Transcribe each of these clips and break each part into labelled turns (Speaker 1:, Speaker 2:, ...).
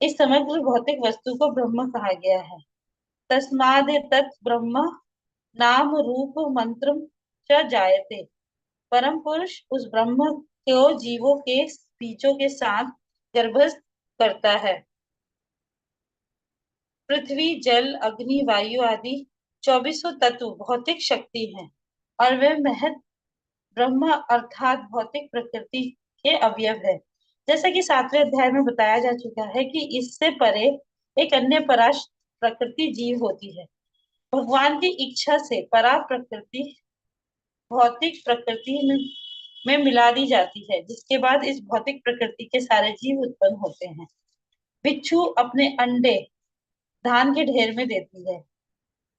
Speaker 1: इस समग्र भौतिक वस्तु को ब्रह्म कहा गया है। तस्माद तत् ब्रह्म नाम रूप मंत्र च जायते। परम पुरुष उस ब्रह्म को जीवों के बीजों के साथ गर्भस्थ करता है। पृथ्वी जल अग्नि वायु आदि 24 तत्व भौतिक शक्ति हैं और वे महत ब्रह्म अर्थात भौतिक प्रकृति के अवयव है। जैसा कि 7वें अध्याय में बताया जा चुका है कि इससे परे एक अन्य पराश प्रकृति जीव होती है। भगवान की इच्छा से परा प्रकृति भौतिक प्रकृति में मिला दी जाती है, जिसके बाद इस भौतिक प्रकृति के सारे जीव उत्पन्न होते हैं। बिच्छू अपने अंडे धान के ढेर में देती है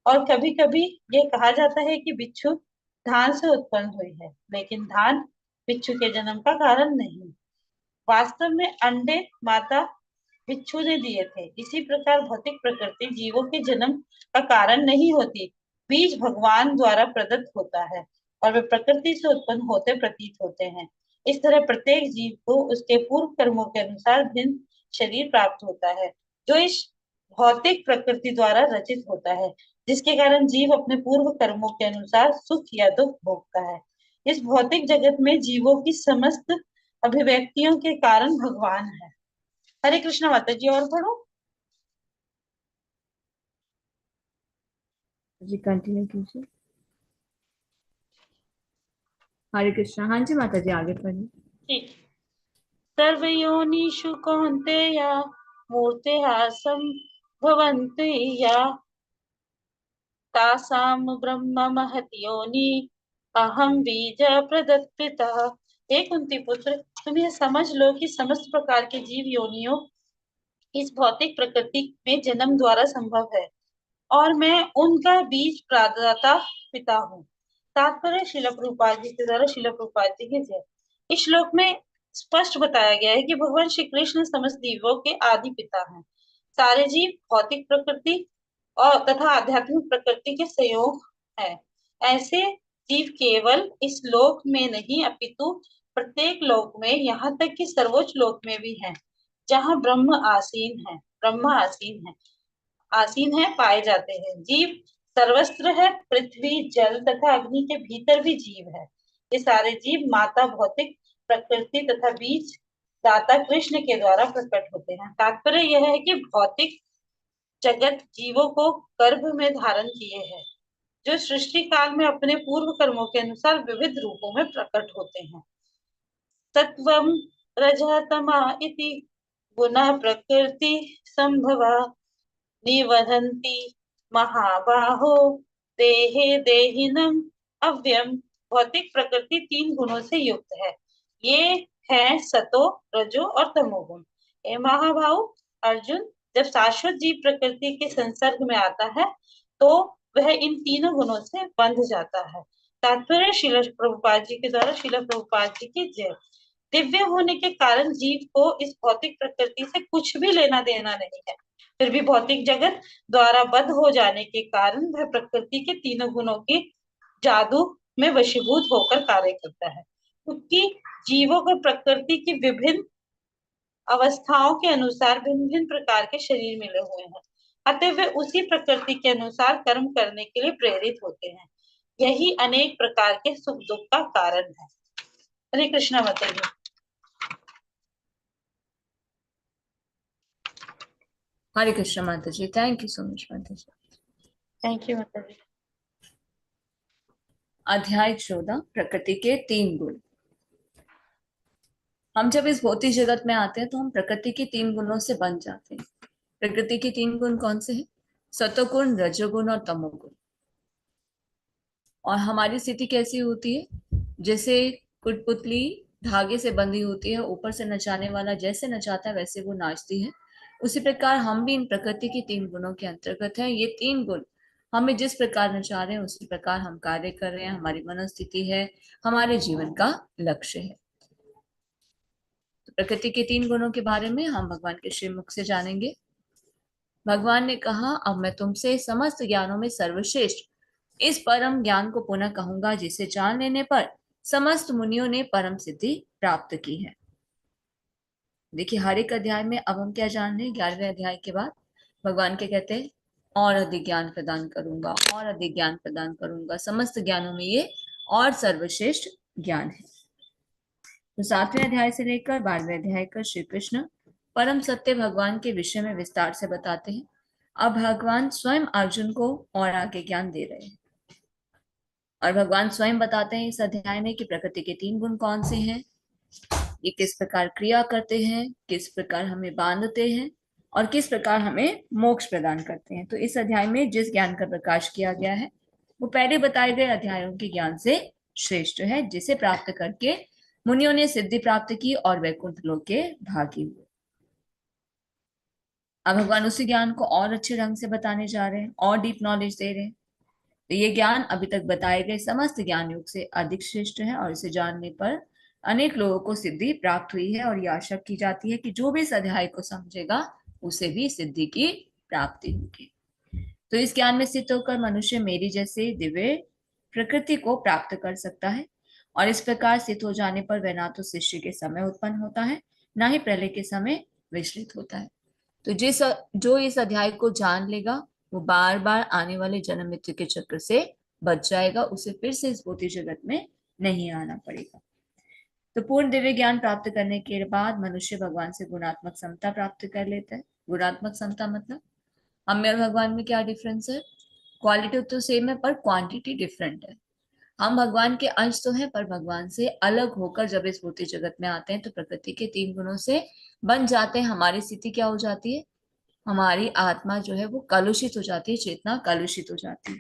Speaker 1: और कभी कभी ये कहा जाता है कि बिच्छू धान से उत्पन्न हुई है, लेकिन धान बिच्छू के जन्म का कारण नहीं। वास्तव में अंडे माता बिच्छू ने दिए थे। इसी प्रकार भौतिक प्रकृति जीवों के जन्म का कारण नहीं होती। बीज भगवान द्वारा प्रदत्त होता है और वे प्रकृति से उत्पन्न होते प्रतीत होते हैं। इस तरह प्रत्येक जीव को उसके पूर्व कर्मों के अनुसार भिन्न शरीर प्राप्त होता है, जो इस भौतिक प्रकृति द्वारा रचित होता है, जिसके कारण जीव अपने पूर्व कर्मों के अनुसार सुख या दुख भोगता है। इस भौतिक जगत में जीवों की समस्त अभिव्यक्तियों के कारण भगवान है। हरे कृष्णा माता जी, और पढ़ो
Speaker 2: जी, कंटिन्यू कीजिए। हरे कृष्णा। हाँ जी माता जी, आगे पढ़िए।
Speaker 1: ठीक। सर्वयोनिषु कौन्तेय मूर्तिः संभवन्ति या तासां ब्रह्म महति योनि अहम बीज प्रदत्पितः। हे कुंती पुत्र, तुम यह समझ लो कि समस्त प्रकार के जीव योनियों इस भौतिक प्रकृति में जन्म द्वारा संभव है और मैं उनका बीज प्रदाता पिता हूँ। तात्पर्य शिला प्रभुपाद जी के द्वारा शिला प्रभुपाद जी के जय। इस श्लोक में स्पष्ट बताया गया है कि भगवान श्री कृष्ण समस्त जीवों के आदि पिता हैं। सारे जीव भौतिक प्रकृति और तथा आध्यात्मिक प्रकृति के संयोग है। ऐसे जीव केवल इस लोक में नहीं अपितु प्रत्येक लोक में, यहाँ तक कि सर्वोच्च लोक में भी हैं, जहाँ ब्रह्म आसीन है पाए जाते हैं। जीव सर्वस्त्र है। पृथ्वी जल तथा अग्नि के भीतर भी जीव है। ये सारे जीव माता भौतिक प्रकृति तथा बीज दाता कृष्ण के द्वारा प्रकट होते हैं। तात्पर्य यह है कि भौतिक जगत जीवों को गर्भ में धारण किए है, जो सृष्टि काल में अपने पूर्व कर्मों के अनुसार विविध रूपों में प्रकट होते हैं। सत्वम रजः तमा इति गुणः प्रकृति संभवा निवहन्ति महाबाहो देहे देहिनम अव्यम। भौतिक प्रकृति 3 गुणों से युक्त है। ये है सतो रजो और तमोगुण। हे महाबाहु अर्जुन, जब शाश्वत जीव प्रकृति के संसर्ग में आता है तो वह इन तीनों गुणों से बंध जाता है। तात्पर्य शिला प्रभुपाद जी के द्वारा शिला प्रभुपाद जी की जय। दिव्य होने के कारण जीव को इस भौतिक प्रकृति से कुछ भी लेना देना नहीं है, फिर भी भौतिक जगत द्वारा बद्ध हो जाने के कारण वह प्रकृति के तीनों गुणों की जादू में वशीभूत होकर कार्य करता है। क्योंकि जीवों को प्रकृति की विभिन्न अवस्थाओं के अनुसार भिन्न भिन्न प्रकार के शरीर मिले हुए हैं, अतः वे उसी प्रकृति के अनुसार कर्म करने के लिए प्रेरित होते हैं। यही अनेक प्रकार के सुख दुख का कारण है। हरे कृष्णा माता जी।
Speaker 2: हरे कृष्णा माता जी, थैंक यू सो मच माता जी।
Speaker 1: थैंक यू माता जी।
Speaker 2: अध्याय 14, प्रकृति के 3 गुण। हम जब इस भौतिक जगत में आते हैं तो हम प्रकृति के 3 गुणों से बन जाते हैं। प्रकृति के 3 गुण कौन से हैं? सतोगुण, रजोगुण और तमोगुण। और हमारी स्थिति कैसी होती है? जैसे कुटपुतली धागे से बंधी होती है, ऊपर से नचाने वाला जैसे नचाता है वैसे वो नाचती है। उसी प्रकार हम भी इन प्रकृति के 3 गुणों के अंतर्गत हैं। ये 3 गुण हमें जिस प्रकार नचा रहे हैं उसी प्रकार हम कार्य कर रहे हैं। हमारी मनोस्थिति है, हमारे जीवन का लक्ष्य है। तो प्रकृति के 3 गुणों के बारे में हम भगवान के श्रीमुख से जानेंगे। भगवान ने कहा, अब मैं तुमसे समस्त ज्ञानों में सर्वश्रेष्ठ इस परम ज्ञान को पुनः कहूंगा, जिसे जान लेने पर समस्त मुनियों ने परम सिद्धि प्राप्त की है। देखिए हर एक अध्याय में अब हम क्या जान रहे हैं, 11वें अध्याय के बाद भगवान के कहते हैं और अधिक ज्ञान प्रदान करूंगा, और अधिक ज्ञान प्रदान करूंगा, समस्त ज्ञानों में ये और सर्वश्रेष्ठ ज्ञान है। तो 7वें अध्याय से लेकर 12वें अध्याय का श्री कृष्ण परम सत्य भगवान के विषय में विस्तार से बताते हैं। अब भगवान स्वयं अर्जुन को और आगे ज्ञान दे रहे हैं, और भगवान स्वयं बताते हैं इस अध्याय में कि प्रकृति के 3 गुण कौन से हैं, ये किस प्रकार क्रिया करते हैं, किस प्रकार हमें बांधते हैं, और किस प्रकार हमें मोक्ष प्रदान करते हैं। तो इस अध्याय में जिस ज्ञान का प्रकाश किया गया है वो पहले बताए गए अध्यायों के ज्ञान से श्रेष्ठ है, जिसे प्राप्त करके मुनियों ने सिद्धि प्राप्त की और वैकुंठ लोक के भागी हुए। अब भगवान उसी ज्ञान को और अच्छे ढंग से बताने जा रहे हैं और डीप नॉलेज दे रहे हैं। तो ये ज्ञान अभी तक बताए गए समस्त ज्ञान युग से अधिक श्रेष्ठ है, और इसे जानने पर अनेक लोगों को सिद्धि प्राप्त हुई है, और यह आशा की जाती है कि जो भी इस अध्याय को समझेगा उसे भी सिद्धि की प्राप्ति होगी। तो इस ज्ञान में स्थित होकर मनुष्य मेरी जैसे दिव्य प्रकृति को प्राप्त कर सकता है, और इस प्रकार स्थित हो जाने पर वह ना तो सृष्टि के समय उत्पन्न होता है, ना ही प्रलय के समय विचलित होता है। तो जो इस अध्याय को जान लेगा वो बार बार आने वाले जन्म मृत्यु के चक्र से बच जाएगा, उसे फिर से इस भौतिक जगत में नहीं आना पड़ेगा। तो पूर्ण दिव्य ज्ञान प्राप्त करने के बाद मनुष्य भगवान से गुणात्मक समता प्राप्त कर लेता है। गुणात्मक समता मतलब हम में और भगवान में क्या डिफरेंस है? क्वालिटी तो सेम है पर क्वांटिटी डिफरेंट है। हम भगवान के अंश तो हैं, पर भगवान से अलग होकर जब इस भौतिक जगत में आते हैं तो प्रकृति के 3 गुणों से बन जाते हैं। हमारी स्थिति क्या हो जाती है? हमारी आत्मा जो है वो कलुषित हो जाती है, चेतना कलुषित हो जाती है।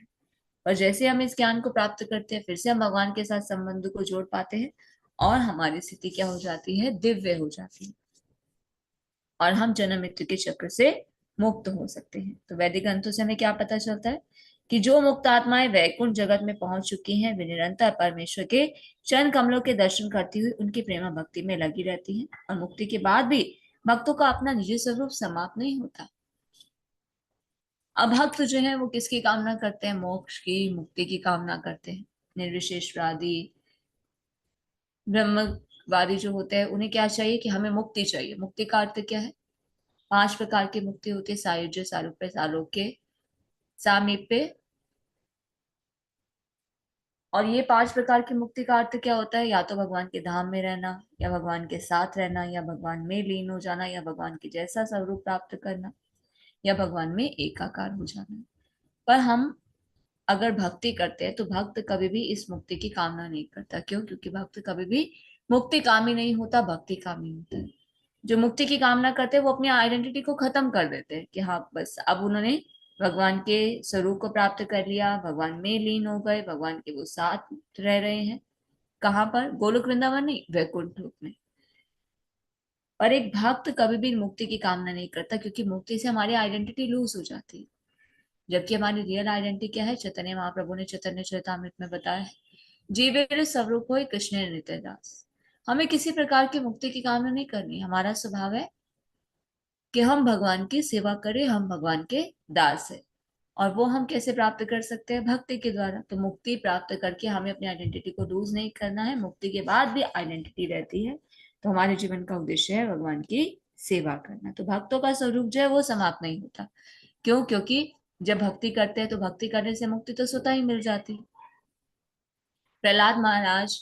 Speaker 2: और जैसे हम इस ज्ञान को प्राप्त करते हैं फिर से हम भगवान के साथ संबंध को जोड़ पाते हैं, और हमारी स्थिति क्या हो जाती है? दिव्य हो जाती है, और हम जन्म मृत्यु के चक्र से मुक्त हो सकते हैं। तो वैदिक ग्रंथों से हमें क्या पता चलता है कि जो मुक्त आत्माएं वैकुंठ जगत में पहुंच चुकी हैं वे निरंतर परमेश्वर के चरण कमलों के दर्शन करती हुई उनकी प्रेमा भक्ति में लगी रहती हैं, और मुक्ति के बाद भी भक्तों का अपना निजी स्वरूप समाप्त नहीं होता। अब भक्त जो है वो किसकी कामना करते हैं? मोक्ष की, मुक्ति की कामना करते हैं। निर्विशेषवादी ब्रह्मवादी जो होते हैं उन्हें क्या चाहिए कि हमें मुक्ति चाहिए। मुक्ति का अर्थ क्या है? 5 प्रकार की मुक्ति होती है, सायुज्य, सारूप्य, सालोक्य, सामीप्य। और ये 5 प्रकार की मुक्ति का अर्थ क्या होता है? या तो भगवान के धाम में रहना, या भगवान के साथ रहना, या भगवान में लीन हो जाना, या भगवान के जैसा स्वरूप प्राप्त करना, या भगवान में एकाकार हो जाना। पर हम अगर भक्ति करते हैं तो भक्त कभी भी इस मुक्ति की कामना नहीं करता। क्यों? क्योंकि भक्त कभी भी मुक्ति कामी नहीं होता, भक्ति कामी होता है। जो मुक्ति की कामना करते हैं वो अपनी आइडेंटिटी को खत्म कर देते हैं कि हाँ बस अब उन्होंने भगवान के स्वरूप को प्राप्त कर लिया, भगवान में लीन हो गए, भगवान के वो साथ रह रहे हैं। कहाँ पर? गोलोक वृंदावन नहीं, वैकुंठ लोक में। और एक भक्त कभी भी मुक्ति की कामना नहीं करता, क्योंकि मुक्ति से हमारी आइडेंटिटी लूज हो जाती है। जबकि हमारी रियल आइडेंटिटी क्या है? चैतन्य महाप्रभु ने चैतन्य चरितामृत में बताया है, जीवे स्वरूप हो कृष्ण नित्य दास। हमें किसी प्रकार की मुक्ति की कामना नहीं करनी। हमारा स्वभाव है कि हम भगवान की सेवा करें, हम भगवान के दास है। और वो हम कैसे प्राप्त कर सकते हैं? भक्ति के द्वारा। तो मुक्ति प्राप्त करके हमें अपनी आइडेंटिटी को लूज नहीं करना है। मुक्ति के बाद भी आइडेंटिटी रहती है, तो हमारे जीवन का उद्देश्य है भगवान की सेवा करना। तो भक्तों का स्वरूप जो है वो समाप्त नहीं होता। क्यों? क्योंकि जब भक्ति करते हैं तो भक्ति करने से मुक्ति तो स्वतः ही मिल जाती है। प्रहलाद महाराज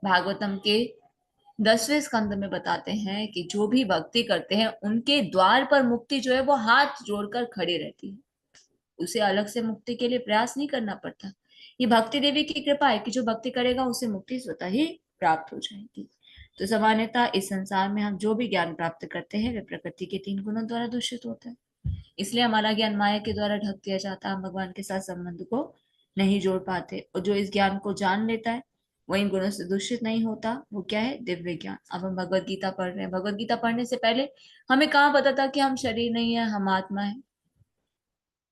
Speaker 2: भागवतम के 10वें स्कंद में बताते हैं कि जो भी भक्ति करते हैं उनके द्वार पर मुक्ति जो है वो हाथ जोड़कर खड़ी रहती है। उसे अलग से मुक्ति के लिए प्रयास नहीं करना पड़ता। ये भक्ति देवी की कृपा है कि जो भक्ति करेगा उसे मुक्ति स्वतः ही प्राप्त हो जाएगी। तो सामान्यतः इस संसार में हम जो भी ज्ञान प्राप्त करते हैं वे प्रकृति के 3 गुणों द्वारा दूषित होता है। इसलिए हमारा ज्ञान माया के द्वारा ढक दिया जाता है। हम भगवान के साथ संबंध को नहीं जोड़ पाते, और जो इस ज्ञान को जान लेता है वो इन गुणों से दूषित नहीं होता। वो क्या है? दिव्य ज्ञान। अब हम भगवत गीता पढ़ रहे हैं। भगवत गीता पढ़ने से पहले हमें कहाँ पता था कि हम शरीर नहीं है, हम आत्मा है।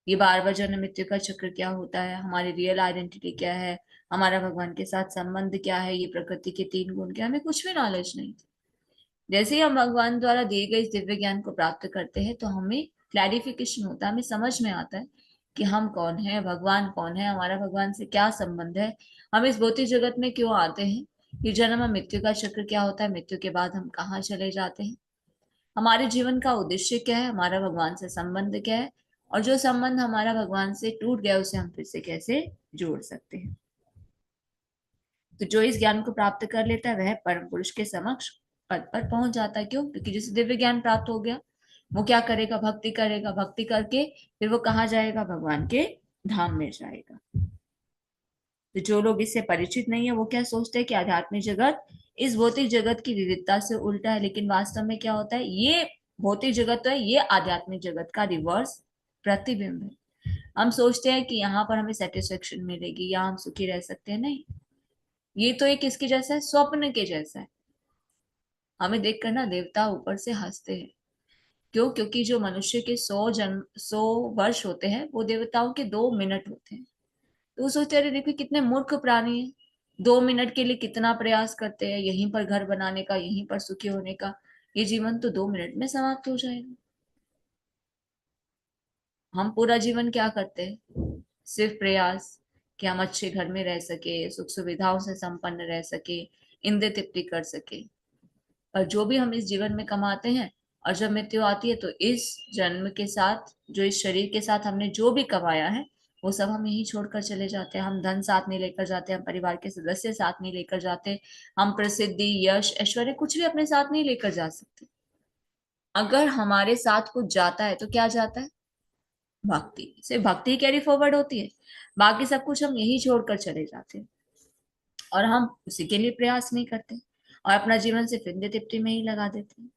Speaker 2: ये बार बार जन्म मृत्यु का चक्र क्या होता है, हमारी रियल आइडेंटिटी क्या है, हमारा भगवान के साथ संबंध क्या है, ये प्रकृति के 3 गुण क्या, हमें कुछ भी नॉलेज नहीं थी। जैसे ही हम भगवान द्वारा दिए गए इस दिव्य ज्ञान को प्राप्त करते हैं तो हमें क्लैरिफिकेशन होता है, हमें समझ में आता है कि हम कौन है, भगवान कौन है, हमारा भगवान से क्या संबंध है, हम इस भौतिक जगत में क्यों आते हैं, ये जन्म और मृत्यु का चक्र क्या होता है, मृत्यु के बाद हम कहाँ चले जाते हैं। हमारे जीवन का उद्देश्य क्या है, हमारा भगवान से संबंध क्या है, और जो संबंध हमारा भगवान से टूट गया उसे हम फिर से कैसे जोड़ सकते हैं। तो जो इस ज्ञान को प्राप्त कर लेता है वह परम पुरुष के समक्ष पद पर पहुंच जाता है। क्यों? क्योंकि जिसे दिव्य ज्ञान प्राप्त हो गया वो क्या करेगा? भक्ति करेगा। भक्ति करके फिर वो कहाँ जाएगा? भगवान के धाम में जाएगा। तो जो लोग इससे परिचित नहीं है वो क्या सोचते हैं कि आध्यात्मिक जगत इस भौतिक जगत की विविधता से उल्टा है, लेकिन वास्तव में क्या होता है? ये भौतिक जगत तो है, ये आध्यात्मिक जगत का रिवर्स प्रतिबिंब है। हम सोचते हैं कि यहाँ पर हमें सेटिस्फेक्शन मिलेगी या हम सुखी रह सकते हैं। नहीं, ये तो एक किसके जैसा है? स्वप्न के जैसा है। हमें देखकर ना देवता ऊपर से हंसते हैं। क्यों? क्योंकि जो मनुष्य के 100 वर्ष होते हैं वो देवताओं के 2 मिनट होते हैं। तो वो सोचते हैं, अरे देखो कितने मूर्ख प्राणी हैं, 2 मिनट के लिए कितना प्रयास करते हैं यहीं पर घर बनाने का, यहीं पर सुखी होने का। ये जीवन तो 2 मिनट में समाप्त हो जाएगा। हम पूरा जीवन क्या करते हैं? सिर्फ प्रयास कि हम अच्छे घर में रह सके, सुख सुविधाओं से संपन्न रह सके, इंद्रिय तृप्ति कर सके। और जो भी हम इस जीवन में कमाते हैं, और जब मृत्यु आती है तो इस जन्म के साथ, जो इस शरीर के साथ हमने जो भी कमाया है वो सब हम यहीं छोड़कर चले जाते हैं। हम धन साथ नहीं लेकर जाते, हम परिवार के सदस्य साथ नहीं लेकर जाते, हम प्रसिद्धि यश ऐश्वर्य कुछ भी अपने साथ नहीं लेकर जा सकते। अगर हमारे साथ कुछ जाता है तो क्या जाता है? भक्ति। सिर्फ भक्ति कैरी फॉरवर्ड होती है, बाकी सब कुछ हम यही छोड़कर चले जाते हैं और हम उसी के लिए प्रयास नहीं करते और अपना जीवन सिर्फ इंद्रिय तृप्ति में ही लगा देते हैं।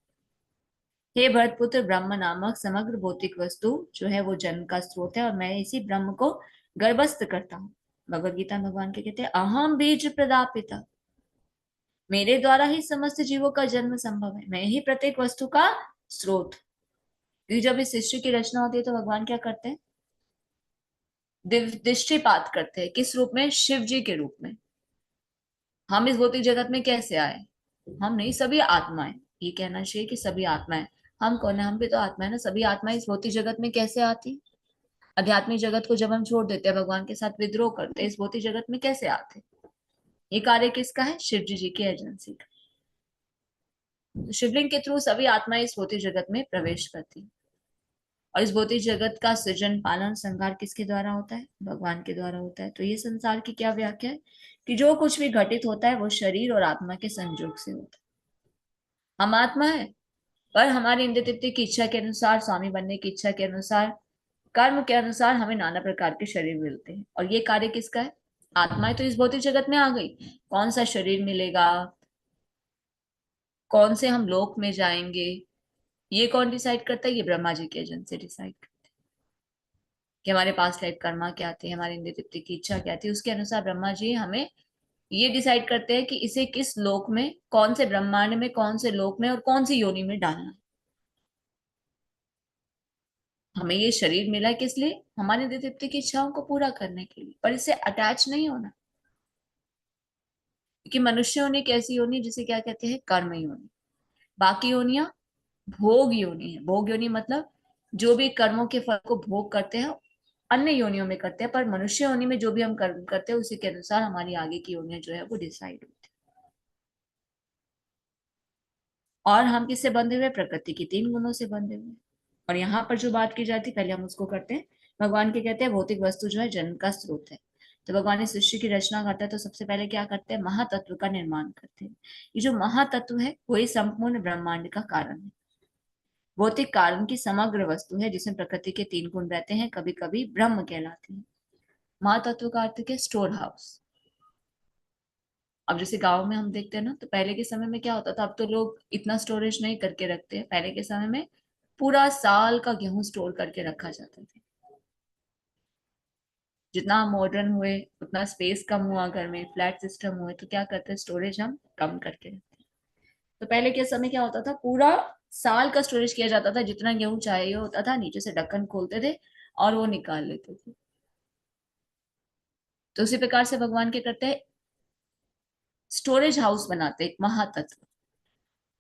Speaker 2: हे भरतपुत्र, ब्रह्म नामक समग्र भौतिक वस्तु जो है वो जन्म का स्रोत है और मैं इसी ब्रह्म को गर्भस्थ करता हूँ। भगवत गीता में भगवान के कहते हैं, अहम बीज प्रदापिता, मेरे द्वारा ही समस्त जीवों का जन्म संभव है, मैं ही प्रत्येक वस्तु का स्रोत। क्योंकि जब इस सृष्टि की रचना होती है तो भगवान क्या करते हैं? दृष्टिपात करते हैं। किस रूप में? शिव जी के रूप में। हम इस भौतिक जगत में कैसे आए? हम नहीं, सभी आत्माएं। ये कहना चाहिए कि सभी आत्माएं। हम कौन है? हम भी तो आत्मा है ना। सभी आत्माएं इस भौतिक जगत में कैसे आती? आध्यात्मिक जगत को जब हम छोड़ देते हैं, भगवान के साथ विद्रोह करते हैं, इस भौतिक जगत में कैसे आते? ये कार्य किसका है? शिव जी की एजेंसी का। तो शिवलिंग के थ्रू सभी आत्माएं इस भौतिक जगत में प्रवेश करती हैं। और इस भौतिक जगत का सृजन पालन संहार किसके द्वारा होता है? भगवान के द्वारा होता है। तो ये संसार की क्या व्याख्या है? कि जो कुछ भी घटित होता है वो शरीर और आत्मा के संयोग से होता है। हम आत्मा है, पर हमारी इंद्रिय तृप्ति की इच्छा के अनुसार, स्वामी बनने की इच्छा के अनुसार, कर्म के अनुसार हमें नाना प्रकार के शरीर मिलते हैं। और ये कार्य किसका है? आत्माएं तो इस भौतिक जगत में आ गई। कौन सा शरीर मिलेगा, कौन से हम लोक में जाएंगे, ये कौन डिसाइड करता है? ये ब्रह्मा जी के एजेंसी डिसाइड करते हैं कि हमारे पास लाइफ कर्मा क्या थी, हमारी इंद्रिय तृप्ति की इच्छा क्या थी, उसके अनुसार ब्रह्मा जी हमें ये डिसाइड करते हैं कि इसे किस लोक में, कौन से ब्रह्मांड में, कौन से लोक में और कौन सी योनि में डालना है। हमें ये शरीर मिला है किस लिए? हमारी इंद्रिय तृप्ति की इच्छाओं को पूरा करने के लिए, पर इससे अटैच नहीं होना। क्योंकि मनुष्य योनि एक ऐसी योनि जिसे क्या कहते हैं? कर्म योनि। बाकी योनियां भोग योनि है। भोग योनि मतलब जो भी कर्मों के फल को भोग करते हैं अन्य योनियों में करते हैं, पर मनुष्य योनि में जो भी हम कर्म करते हैं उसी के अनुसार हमारी आगे की योनियां जो है वो डिसाइड होती है। और हम किससे बंधे हुए? प्रकृति की 3 गुणों से बंधे हुए। और यहाँ पर जो बात की जाती है पहले हम उसको करते हैं। भगवान के कहते हैं भौतिक वस्तु जो है जन्म का स्रोत है। तो भगवान इस सृष्टि की रचना करता है तो सबसे पहले क्या करते हैं? महातत्व का निर्माण करते हैं। ये जो महातत्व है वही संपूर्ण ब्रह्मांड का कारण है। भौतिक कारण की समग्र वस्तु है जिसमें प्रकृति के 3 गुण रहते हैं, कभी कभी ब्रह्म कहलाते हैं। महातत्व का अर्थ क्या? Store house. अब जैसे गांव में हम देखते हैं ना, तो पहले के समय में क्या होता था, अब तो लोग इतना स्टोरेज नहीं करके रखते हैं। पहले के समय में पूरा साल का गेहूं स्टोर करके रखा जाता था। जितना हम मॉडर्न हुए उतना स्पेस कम हुआ, घर में फ्लैट सिस्टम हुए तो क्या करते हैं? स्टोरेज हम कम करके रखते हैं। तो पहले के समय क्या होता था, पूरा साल का स्टोरेज किया जाता था। जितना गेहूं चाहिए होता था नीचे से ढक्कन खोलते थे और वो निकाल लेते थे। तो उसी प्रकार से भगवान क्या करते हैं? स्टोरेज हाउस बनाते हैं, एक महातत्व।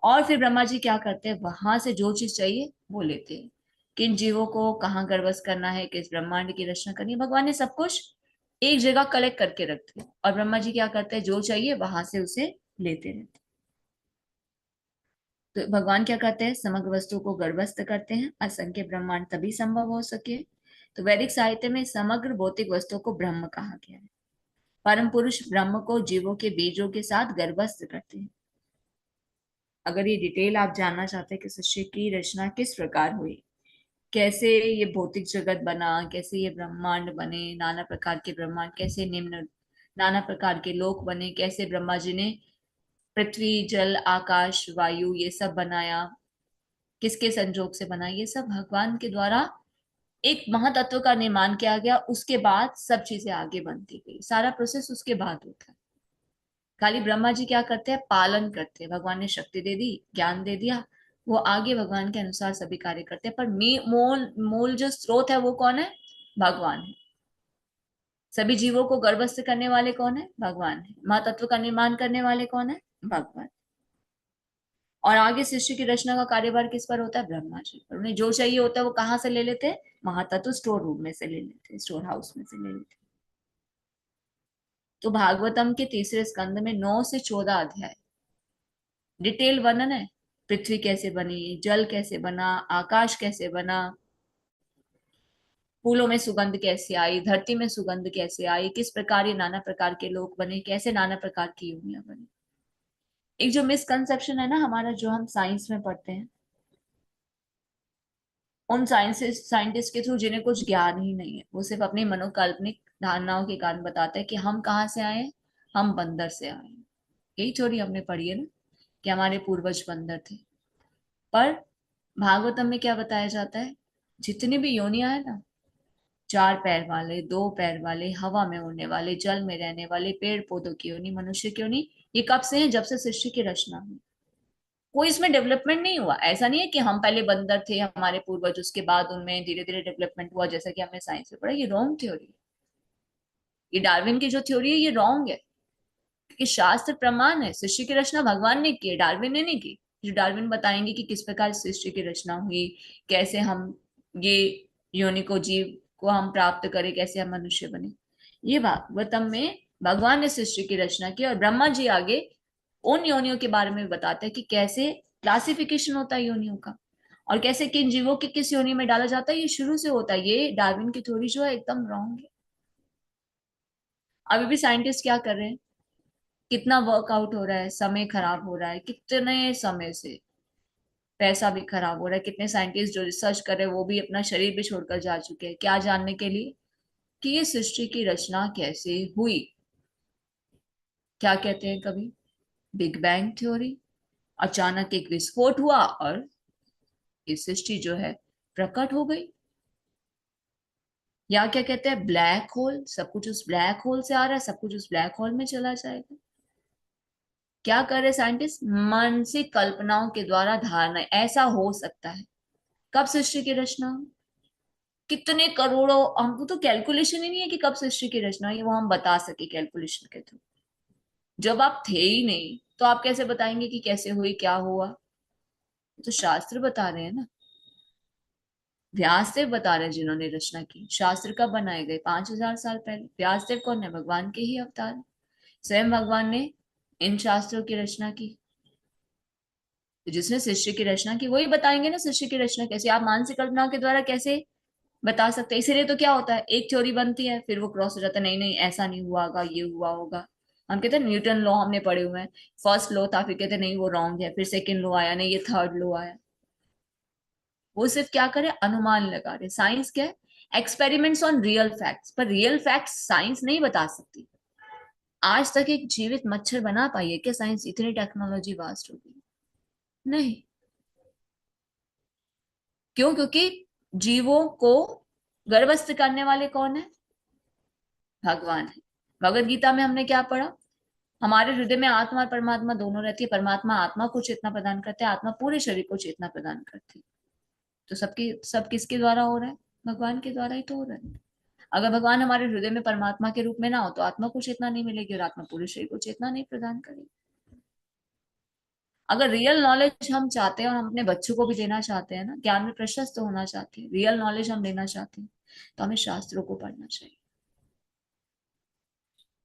Speaker 2: और फिर ब्रह्मा जी क्या करते हैं? वहां से जो चीज चाहिए वो लेते हैं। किन जीवों को कहाँ गर्भस्थ करना है, किस ब्रह्मांड की रचना करनी है, भगवान ने सब कुछ एक जगह कलेक्ट करके रखते हैं। और ब्रह्मा जी क्या करते हैं? जो चाहिए वहां से उसे लेते रहते हैं। तो भगवान क्या करते हैं, समग्र वस्तु को गर्भस्थ करते हैं, असंख्य ब्रह्मांड तभी संभव हो सके। तो वैदिक साहित्य में समग्र भौतिक वस्तु को ब्रह्म कहा गया है। परम पुरुष ब्रह्म को जीवों के बीजों के साथ गर्भस्थ करते हैं। अगर ये डिटेल आप जानना चाहते हैं कि सृष्टि की रचना किस प्रकार हुई, कैसे ये भौतिक जगत बना, कैसे ये ब्रह्मांड बने, नाना प्रकार के ब्रह्मांड, कैसे निम्न नाना प्रकार के लोक बने, कैसे ब्रह्मा जी ने पृथ्वी जल आकाश वायु ये सब बनाया, किसके संजोग से बना, ये सब भगवान के द्वारा एक महातत्व का निर्माण किया गया। उसके बाद सब चीजें आगे बनती गई, सारा प्रोसेस उसके बाद होता है। खाली ब्रह्मा जी क्या करते हैं, पालन करते हैं। भगवान ने शक्ति दे दी, ज्ञान दे दिया, वो आगे भगवान के अनुसार सभी कार्य करते हैं। पर मूल मूल जो स्रोत है वो कौन है, भगवान है। सभी जीवों को गर्भस्थ करने वाले कौन है, भगवान है। महातत्व का निर्माण करने वाले कौन है, भगवान। और आगे सृष्टि की रचना का कार्यभार किस पर होता है, ब्रह्मा जी पर। उन्हें जो चाहिए होता है वो कहाँ से ले लेते हैं, महातत्व स्टोर रूम में से ले लेते हैं, स्टोर हाउस में से ले लेते हैं। तो भागवतम के तीसरे स्कंद में 9 से 14 अध्याय डिटेल वर्णन है। पृथ्वी कैसे बनी, जल कैसे बना, आकाश कैसे बना, फूलों में सुगंध कैसे आई, धरती में सुगंध कैसे आई, किस प्रकार ये नाना प्रकार के लोग बने, कैसे नाना प्रकार की योनियां बनी। एक जो मिसकंसेप्शन है ना हमारा, जो हम साइंस में पढ़ते हैं, उन साइंटिस्ट के थ्रू जिन्हें कुछ ज्ञान ही नहीं है, वो सिर्फ अपनी मनोकाल्पनिक धारणाओं के कारण बताते हैं कि हम कहाँ से आए, हम बंदर से आए। यही थ्योरी हमने पढ़ी है ना, कि हमारे पूर्वज बंदर थे। पर भागवतम में क्या बताया जाता है, जितनी भी योनियां है ना, 4 पैर वाले, 2 पैर वाले, हवा में उड़ने वाले, जल में रहने वाले, पेड़ पौधों की योनि, मनुष्य की योनि, ये कब से है, जब से सृष्टि की रचना हुई। कोई इसमें डेवलपमेंट नहीं हुआ। ऐसा नहीं है कि हम पहले बंदर थे, हमारे पूर्वज, उसके बाद उनमें धीरे धीरे डेवलपमेंट हुआ, जैसा कि हमने साइंस में पढ़ा। ये रॉन्ग थ्योरी है। ये डार्विन की जो थ्योरी है ये रॉन्ग है, क्योंकि शास्त्र प्रमाण है सृष्टि की रचना भगवान ने की है, डार्विन ने नहीं की। जो डार्विन बताएंगे कि किस प्रकार सृष्टि की रचना हुई, कैसे हम ये योनि को, जीव को हम प्राप्त करें, कैसे हम मनुष्य बने। ये भागवतम में भगवान ने सृष्टि की रचना की, और ब्रह्मा जी आगे उन योनियों के बारे में बताते हैं कि कैसे क्लासिफिकेशन होता है योनियों का, और कैसे किन जीवों के किस योनि में डाला जाता है। ये शुरू से होता है। ये डार्विन की थ्योरी जो है एकदम रॉन्ग है। अभी भी साइंटिस्ट क्या कर रहे हैं, कितना वर्कआउट हो रहा है, समय खराब हो रहा है, कितने समय से पैसा भी खराब हो रहा है। कितने साइंटिस्ट जो रिसर्च कर रहे हैं वो भी अपना शरीर भी छोड़कर जा चुके हैं, क्या जानने के लिए कि ये सृष्टि की रचना कैसे हुई। क्या कहते हैं कभी, बिग बैंग थ्योरी, अचानक एक विस्फोट हुआ और ये सृष्टि जो है प्रकट हो गई। या क्या कहते हैं, ब्लैक होल, सब कुछ उस ब्लैक होल से आ रहा है, सब कुछ उस ब्लैक होल में चला जाएगा। क्या कर रहे साइंटिस्ट, मानसिक कल्पनाओं के द्वारा धारणा ऐसा हो सकता है। कब सृष्टि की रचना हुई, कितने करोड़ों, हमको तो कैलकुलेशन ही नहीं है कि कब सृष्टि की रचना हुई, वो हम बता सके कैलकुलेशन के थ्रू। जब आप थे ही नहीं तो आप कैसे बताएंगे कि कैसे हुई, क्या हुआ। तो शास्त्र बता रहे हैं ना, व्यासदेव बता रहे हैं जिन्होंने रचना की। शास्त्र कब बनाए गए, 5000 साल पहले। व्यासदेव कौन है, भगवान के ही अवतार हैं। स्वयं भगवान ने इन शास्त्रों की रचना की। तो जिसने सृष्टि की रचना की वही बताएंगे ना सृष्टि की रचना कैसे। आप मानसिक कल्पना के द्वारा कैसे बता सकते हैं। इसीलिए तो क्या होता है, एक थ्योरी बनती है, फिर वो क्रॉस हो जाता है, नहीं नहीं ऐसा नहीं हुआ होगा, ये हुआ होगा। हम कहते हैं न्यूटन लॉ हमने पढ़े हुए हैं, फर्स्ट लॉ था, फिर कहते हैं नहीं वो रॉन्ग है, फिर सेकेंड लॉ आया, नहीं ये थर्ड लॉ आया। वो सिर्फ क्या करे, अनुमान लगा रहे। साइंस क्या है, एक्सपेरिमेंट्स ऑन रियल फैक्ट्स। पर रियल फैक्ट्स साइंस नहीं बता सकती। आज तक एक जीवित मच्छर बना पाई है क्या साइंस, इतनी टेक्नोलॉजी वास्ट हो गई, नहीं। क्यों, क्योंकि जीवों को गर्भस्थ करने वाले कौन है, भगवान है। भगवत गीता में हमने क्या पढ़ा, हमारे हृदय में आत्मा और परमात्मा दोनों रहती है। परमात्मा आत्मा को चेतना प्रदान करते हैं, आत्मा पूरे शरीर को चेतना प्रदान करती है। तो सबकी सब किसके द्वारा हो रहा है, भगवान के द्वारा ही तो हो रहा है। अगर भगवान हमारे हृदय में परमात्मा के रूप में ना हो तो आत्मा को चेतना नहीं मिलेगी, और आत्मा पूरे शरीर को चेतना नहीं प्रदान करेगी। अगर रियल नॉलेज हम चाहते हैं और हम अपने बच्चों को भी देना चाहते हैं ना, ज्ञान में प्रशस्त होना चाहते हैं, रियल नॉलेज हम लेना चाहते हैं, तो हमें शास्त्रों को पढ़ना चाहिए।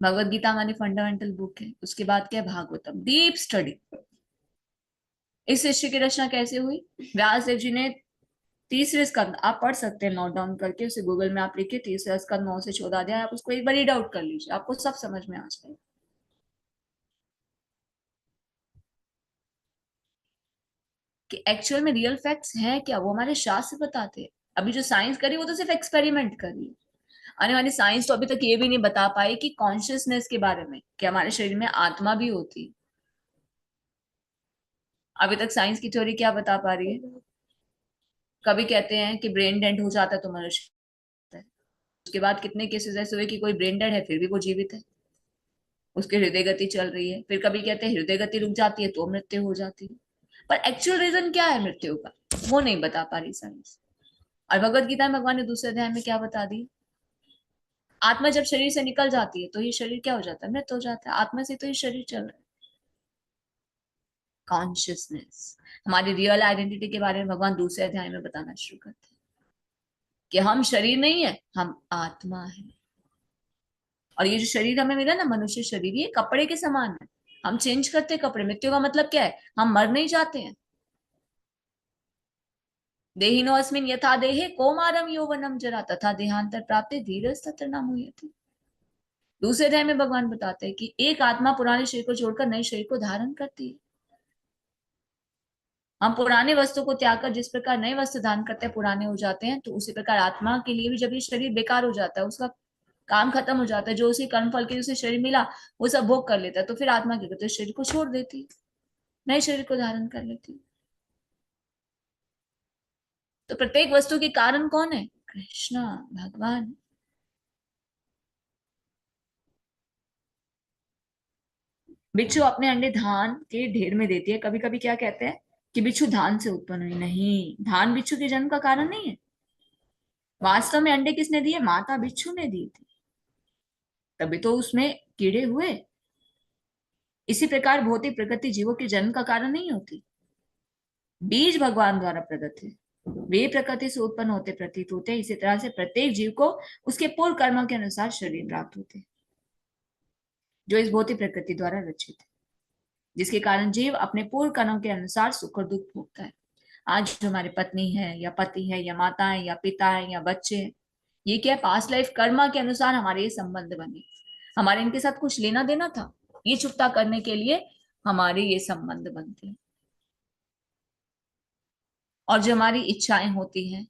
Speaker 2: भगवत गीता हमारी फंडामेंटल बुक है। उसके बाद क्या है, भागवतम, डीप स्टडी। इस सृष्टि की रचना कैसे हुई? व्यास देव जी ने तीसरे स्कंद, आप पढ़ सकते हैं नोट डाउन करके, उसे गूगल में आप लिखिए तीसरा स्कंद 9 से 14 अध्याय, आप उसको एक बार रीड आउट कर लीजिए, आपको सब समझ में आ जाएगा कि एक्चुअल में रियल फैक्ट्स है क्या, वो हमारे शास्त्र बताते हैं। अभी जो साइंस करी वो तो सिर्फ एक्सपेरिमेंट करी। आने वाली साइंस तो अभी तक ये भी नहीं बता पाई कि कॉन्शियसनेस के बारे में, कि हमारे शरीर में आत्मा भी होती है। अभी तक साइंस की थ्योरी क्या बता पा रही है? कभी कहते हैं कि ब्रेन डेड हो जाता है तो मनुष्य होता है। उसके बाद कितने केसेस ऐसे हुए कि कोई ब्रेन डेड है फिर भी वो जीवित है, उसकी हृदय गति चल रही है। फिर कभी कहते हैं हृदय गति रुक जाती है तो मृत्यु हो जाती है। पर एक्चुअल रीजन क्या है मृत्यु का, वो नहीं बता पा रही साइंस। और भगवत गीता में भगवान ने दूसरे अध्याय में क्या बता दी? आत्मा जब शरीर से निकल जाती है तो ये शरीर क्या हो जाता है? मृत हो जाता है। आत्मा से तो ये शरीर चल रहा है। कॉन्शियसनेस, हमारी रियल आइडेंटिटी के बारे में भगवान दूसरे अध्याय में बताना शुरू करते हैं कि हम शरीर नहीं है, हम आत्मा है। और ये जो शरीर हमें मिला ना, मनुष्य शरीर, ये कपड़े के समान है। हम चेंज करते हैं कपड़े। मृत्यु का मतलब क्या है? हम मर नहीं जाते हैं। देहिनो अस्मिन् यथा देहे कौमारम यौवनम जरा तथा देहांतर प्राप्ते धीरज तत्र न मुह्यते। दूसरे अध्याय में भगवान बताते हैं कि एक आत्मा पुराने शरीर को छोड़कर नए शरीर को धारण करती है। हम पुराने वस्तु को त्याग कर जिस प्रकार नए वस्त्र धारण करते हैं पुराने हो जाते हैं, तो उसी प्रकार आत्मा के लिए भी जब ये शरीर बेकार हो जाता है, उसका काम खत्म हो जाता है, जो उसी कर्म फल के उसे शरीर मिला वो सब भोग कर लेता है, तो फिर आत्मा क्या करती है? शरीर को छोड़ देती है, नए शरीर को धारण कर लेती है। तो प्रत्येक वस्तु के कारण कौन है? कृष्णा, भगवान। बिच्छू अपने अंडे धान के ढेर में देती है। कभी कभी क्या कहते हैं कि बिच्छू धान से उत्पन्न हुई, नहीं, धान बिच्छू के जन्म का कारण नहीं है। वास्तव में अंडे किसने दिए? माता बिच्छू ने दी थी, तभी तो उसमें कीड़े हुए। इसी प्रकार भौतिक प्रकृति जीवों के जन्म का कारण नहीं होती। बीज भगवान द्वारा प्रदत्त है, वे प्रकृति से उत्पन्न होते प्रतीत होते हैं। इसी तरह से प्रत्येक जीव को उसके पूर्व कर्मों के अनुसार शरीर प्राप्त होते हैं, जो इस भौतिक प्रकृति द्वारा रचित है, जिसके कारण जीव अपने पूर्व कर्मों के अनुसार सुख और दुख भोगता है। आज जो हमारी पत्नी है या पति है या माता है या पिता है या बच्चे हैं, ये क्या है? पास्ट लाइफ कर्मा के अनुसार हमारे ये संबंध बने। हमारे इनके साथ कुछ लेना देना था, ये चुकता करने के लिए हमारे ये संबंध बनते हैं। और जो हमारी इच्छाएं होती हैं,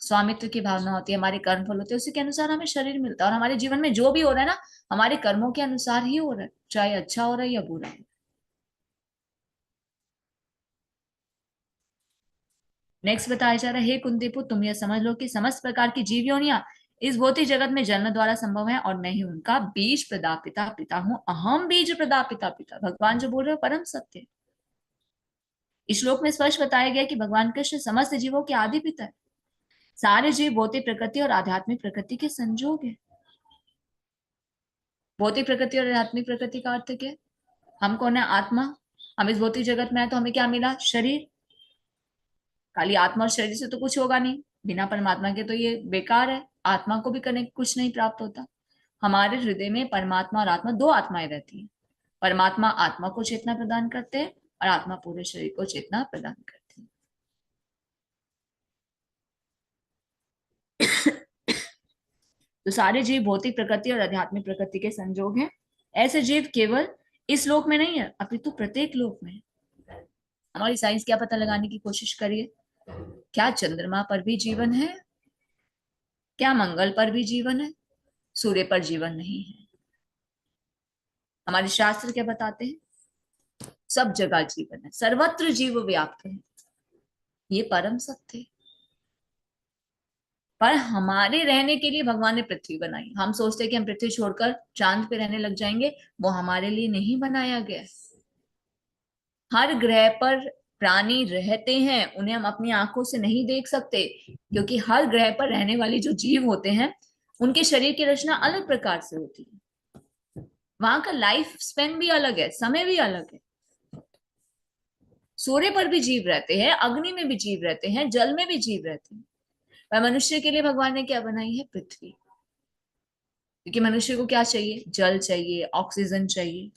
Speaker 2: स्वामित्व की भावना होती है, हमारे कर्म फल होते हैं, उसी के अनुसार हमें शरीर मिलता है। और हमारे जीवन में जो भी हो रहा है ना, हमारे कर्मों के अनुसार ही हो रहा है, चाहे अच्छा हो रहा है या बुरा है। नेक्स्ट बताया जा रहा है, हे कुंती पुत्र, तुम यह समझ लो कि समस्त प्रकार की जीव योनियां इस भौतिक जगत में जन्म द्वारा संभव है, और मैं ही उनका बीज प्रदापिता पिता हूं। अहम बीज प्रदापिता पिता, भगवान जो बोल रहे हो परम सत्य है। इस श्लोक में स्पष्ट बताया गया कि भगवान कृष्ण समस्त जीवों के आदि पिता है। सारे जीव भौतिक प्रकृति और आध्यात्मिक प्रकृति के संजोग है। भौतिक प्रकृति और आध्यात्मिक प्रकृति का अर्थ क्या है? हम कौन है? आत्मा। हम इस भौतिक जगत में आए तो हमें क्या मिला? शरीर। खाली आत्मा और शरीर से तो कुछ होगा नहीं, बिना परमात्मा के तो ये बेकार है। आत्मा को भी करने कुछ नहीं प्राप्त होता। हमारे हृदय में परमात्मा और आत्मा, दो आत्माएं रहती हैं। परमात्मा आत्मा को चेतना प्रदान करते हैं और आत्मा पूरे शरीर को चेतना प्रदान करती है। तो सारे जीव भौतिक प्रकृति और आध्यात्मिक प्रकृति के संजोग हैं। ऐसे जीव केवल इस लोक में नहीं है, अपितु प्रत्येक लोक में है। हमारी साइंस क्या पता लगाने की कोशिश करिए, क्या चंद्रमा पर भी जीवन है? क्या मंगल पर भी जीवन है? सूर्य पर जीवन नहीं है। हमारे शास्त्र क्या बताते हैं? सब जगह जीवन है, सर्वत्र जीव व्याप्त है, ये परम सत्य है। पर हमारे रहने के लिए भगवान ने पृथ्वी बनाई। हम सोचते हैं कि हम पृथ्वी छोड़कर चांद पे रहने लग जाएंगे, वो हमारे लिए नहीं बनाया गया। हर ग्रह पर प्राणी रहते हैं, उन्हें हम अपनी आंखों से नहीं देख सकते, क्योंकि हर ग्रह पर रहने वाले जो जीव होते हैं उनके शरीर की रचना अलग प्रकार से होती है। वहां का लाइफ स्पेन भी अलग है, समय भी अलग है। सूर्य पर भी जीव रहते हैं, अग्नि में भी जीव रहते हैं, जल में भी जीव रहते हैं। पर मनुष्य के लिए भगवान ने क्या बनाई है? पृथ्वी। क्योंकि मनुष्य को क्या चाहिए? जल चाहिए, ऑक्सीजन चाहिए,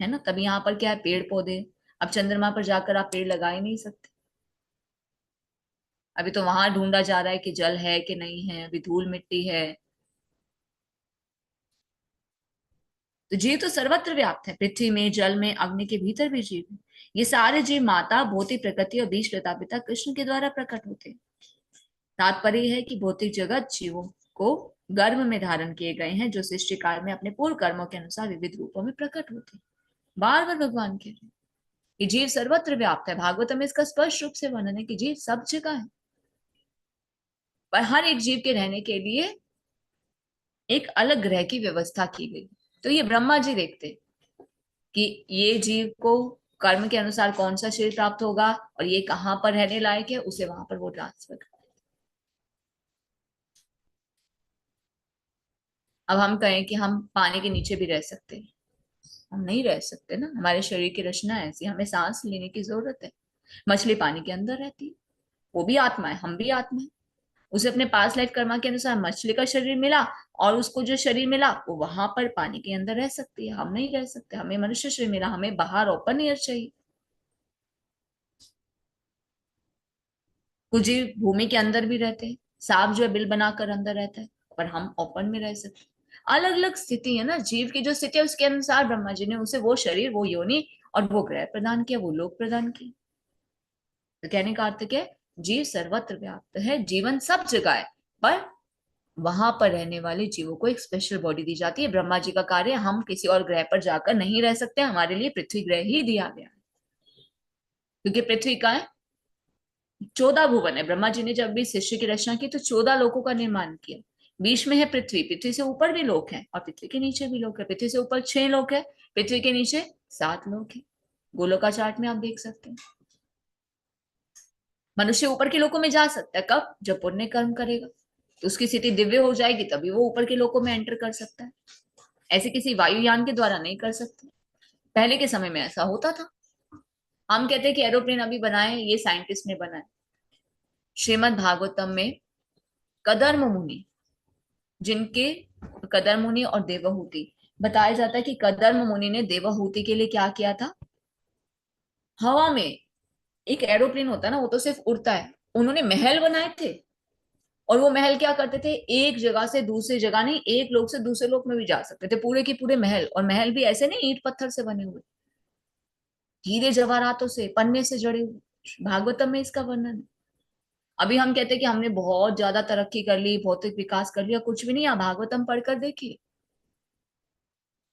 Speaker 2: है ना। तभी यहाँ पर क्या है? पेड़ पौधे। अब चंद्रमा पर जाकर आप पेड़ लगा ही नहीं सकते। अभी तो वहां ढूंढा जा रहा है कि जल है कि नहीं है, अभी धूल मिट्टी है। तो जीव तो सर्वत्र व्याप्त है, पृथ्वी में, जल में, अग्नि के भीतर भी जीव है। ये सारे जीव माता, भौतिक प्रकृति और बीज प्रतापिता कृष्ण के द्वारा प्रकट होते हैं। तात्पर्य है कि भौतिक जगत जीवों को गर्भ में धारण किए गए हैं, जो सृष्टि काल में अपने पूर्व कर्मों के अनुसार विविध रूपों में प्रकट होते हैं। बार बार भगवान कह रहे हैं कि जीव सर्वत्र व्याप्त है। भागवत में इसका स्पष्ट रूप से वर्णन है कि जीव सब जगह है, पर हर एक जीव के रहने के लिए एक अलग ग्रह की व्यवस्था की गई। तो ये ब्रह्मा जी देखते कि ये जीव को कर्म के अनुसार कौन सा शरीर प्राप्त होगा और ये कहाँ पर रहने लायक है, उसे वहां पर वो ट्रांसफर कर। अब हम कहें कि हम पानी के नीचे भी रह सकते हैं, हम नहीं रह सकते ना, हमारे शरीर की रचना ऐसी, हमें सांस लेने की जरूरत है। मछली पानी के अंदर रहती है, वो भी आत्मा है, हम भी आत्मा है। उसे अपने पास लाइफ कर्मा के अनुसार मछली का शरीर मिला, और उसको जो शरीर मिला वो वहां पर पानी के अंदर रह सकती है, हम नहीं रह सकते। हमें मनुष्य शरीर मिला, हमें बाहर ओपन एयर चाहिए। कुछ जीव भूमि के अंदर भी रहते हैं, सांप जो है बिल बनाकर अंदर रहता है, पर हम ओपन में रह सकते हैं। अलग अलग स्थिति है ना जीव की, जो स्थिति है उसके अनुसार ब्रह्मा जी ने उसे वो शरीर, वो योनि और वो ग्रह प्रदान किया, वो लोक प्रदान किया। तो कहने का अर्थ क्या है, जीव सर्वत्र व्याप्त है, जीवन सब जगह है, पर वहां पर रहने वाले जीवों को एक स्पेशल बॉडी दी जाती है। ब्रह्मा जी का कार्य, हम किसी और ग्रह पर जाकर नहीं रह सकते, हमारे लिए पृथ्वी ग्रह ही दिया गया है, क्योंकि पृथ्वी का है 14 भुवन है। ब्रह्मा जी ने जब भी सृष्टि की रचना की तो 14 लोकों का निर्माण किया। बीच में है पृथ्वी, पृथ्वी से ऊपर भी लोक है और पृथ्वी के नीचे भी लोक है। पृथ्वी से ऊपर 6 लोक है, पृथ्वी के नीचे 7 लोक है। गोलों का चार्ट में आप देख सकते हैं। मनुष्य ऊपर के लोकों में जा सकता है कब, जब पुण्य कर्म करेगा, तो उसकी स्थिति दिव्य हो जाएगी, तभी वो ऊपर के लोकों में एंटर कर सकता है। ऐसे किसी वायुयान के द्वारा नहीं कर सकते। पहले के समय में ऐसा होता था। हम कहते हैं कि एरोप्लेन अभी बनाए, ये साइंटिस्ट ने बनाए। श्रीमद् भागवतम में कदर्म मुनि, जिनके कदर्म मुनि और देवहूति बताया जाता है कि कदर्म मुनि ने देवहूति के लिए क्या किया था, हवा में एक एरोप्लेन होता है ना, वो तो सिर्फ उड़ता है, उन्होंने महल बनाए थे। और वो महल क्या करते थे, एक जगह से दूसरी जगह नहीं, एक लोक से दूसरे लोक में भी जा सकते थे, पूरे के पूरे महल। और महल भी ऐसे नहीं ईंट पत्थर से बने हुए, हीरे जवाहरातों से, पन्ने से जड़े हुए। भागवतम में इसका वर्णन है। अभी हम कहते हैं कि हमने बहुत ज्यादा तरक्की कर ली, भौतिक विकास कर लिया, कुछ भी नहीं। आप भागवतम पढ़कर देखिए,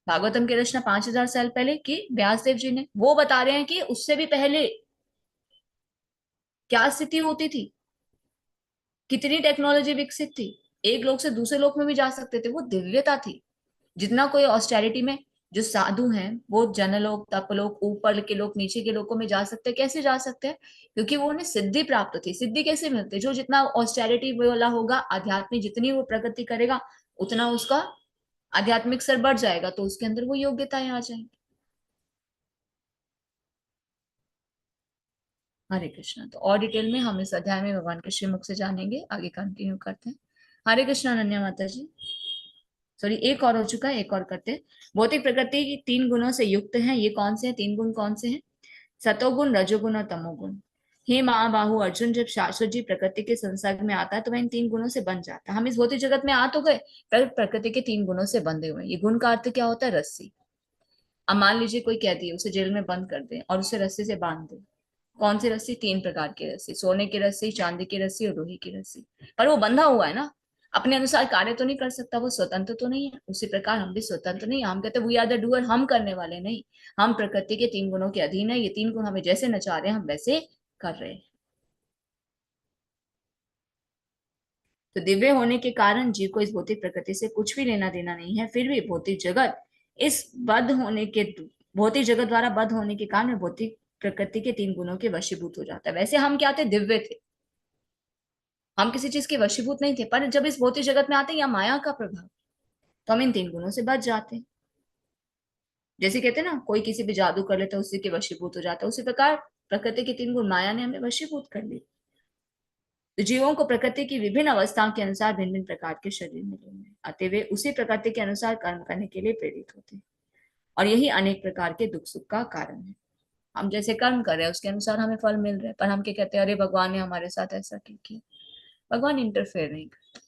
Speaker 2: भागवतम की रचना 5000 साल पहले की व्यास देव जी ने, वो बता रहे हैं कि उससे भी पहले क्या स्थिति होती थी, कितनी टेक्नोलॉजी विकसित थी, एक लोक से दूसरे लोक में भी जा सकते थे, वो दिव्यता थी। जितना कोई ऑस्टेरिटी में, जो साधु हैं वो जनलोक, तपलोक, ऊपर के लोक, नीचे के लोकों में जा सकते हैं। कैसे जा सकते हैं, क्योंकि वो उन्हें सिद्धि प्राप्त थी। सिद्धि कैसे मिलती है, जो जितना ऑस्टेरिटी वाला होगा, आध्यात्मिक जितनी वो प्रगति करेगा, उतना उसका आध्यात्मिक स्तर बढ़ जाएगा, तो उसके अंदर वो योग्यताएं आ जाएंगी। हरे कृष्णा। तो और डिटेल में हम इस अध्याय में भगवान के श्रीमुख से जानेंगे, आगे कंटिन्यू करते हैं। हरे कृष्णा। अनन्या माता जी, सॉरी, एक और हो चुका है, एक और करते हैं। भौतिक प्रकृति की 3 गुणों से युक्त है, ये कौन से हैं 3 गुण, कौन से हैं, सतोगुण, रजोगुण और तमोगुण। हे महाबाहु अर्जुन, जब शाश्वत जी प्रकृति के संसर्ग में आता है तो वह इन 3 गुणों से बन जाता है। हम इस भौतिक जगत में आ तो गए, पर प्रकृति के 3 गुणों से बंधे हुए हैं। ये गुण का अर्थ क्या होता है, रस्सी। अब मान लीजिए कोई कहती है उसे जेल में बंद कर दे और उसे रस्सी से बांध दे। कौन सी रस्सी, 3 प्रकार की रस्सी, सोने की रस्सी, चांदी की रस्सी और लोहे की रस्सी। पर वो बंधा हुआ है ना, अपने अनुसार कार्य तो नहीं कर सकता, वो स्वतंत्र तो नहीं है। उसी प्रकार हम भी स्वतंत्र नहीं, हम कहते वी आर द डूअर, हम करने वाले नहीं। हम प्रकृति के 3 गुणों के अधीन है। ये 3 गुण हमें जैसे नचा रहे हैं, हम वैसे कर रहे हैं। तो दिव्य होने के कारण जीव को इस भौतिक प्रकृति से कुछ भी लेना देना नहीं है। फिर भी भौतिक जगत इस बद्ध होने के, भौतिक जगत द्वारा बद्ध होने के कारण भौतिक प्रकृति के 3 गुणों के वशीभूत हो जाता है। वैसे हम क्या थे, दिव्य थे, हम किसी चीज के वशीभूत नहीं थे। पर जब इस भौतिक जगत में आते हैं या माया का प्रभाव, तो हम इन 3 गुणों से बच जाते हैं। जैसे कहते हैं ना, कोई किसी पे जादू कर लेता है, उसी के वशीभूत हो जाता है, उसी प्रकार प्रकृति के 3 गुण माया ने हमें वशीभूत कर ली। तो जीवों को प्रकृति की विभिन्न अवस्थाओं के अनुसार भिन्न भिन्न प्रकार के शरीर मिले हुए हैं, अतः वे उसी प्रकृति के अनुसार कर्म करने के लिए प्रेरित होते हैं। और यही अनेक प्रकार के दुख सुख का कारण है। हम जैसे कर्म कर रहे हैं उसके अनुसार हमें फल मिल रहा है, पर हम क्या कहते हैं, अरे भगवान ने हमारे साथ ऐसा क्यों किया। भगवान इंटरफेयर नहीं करते।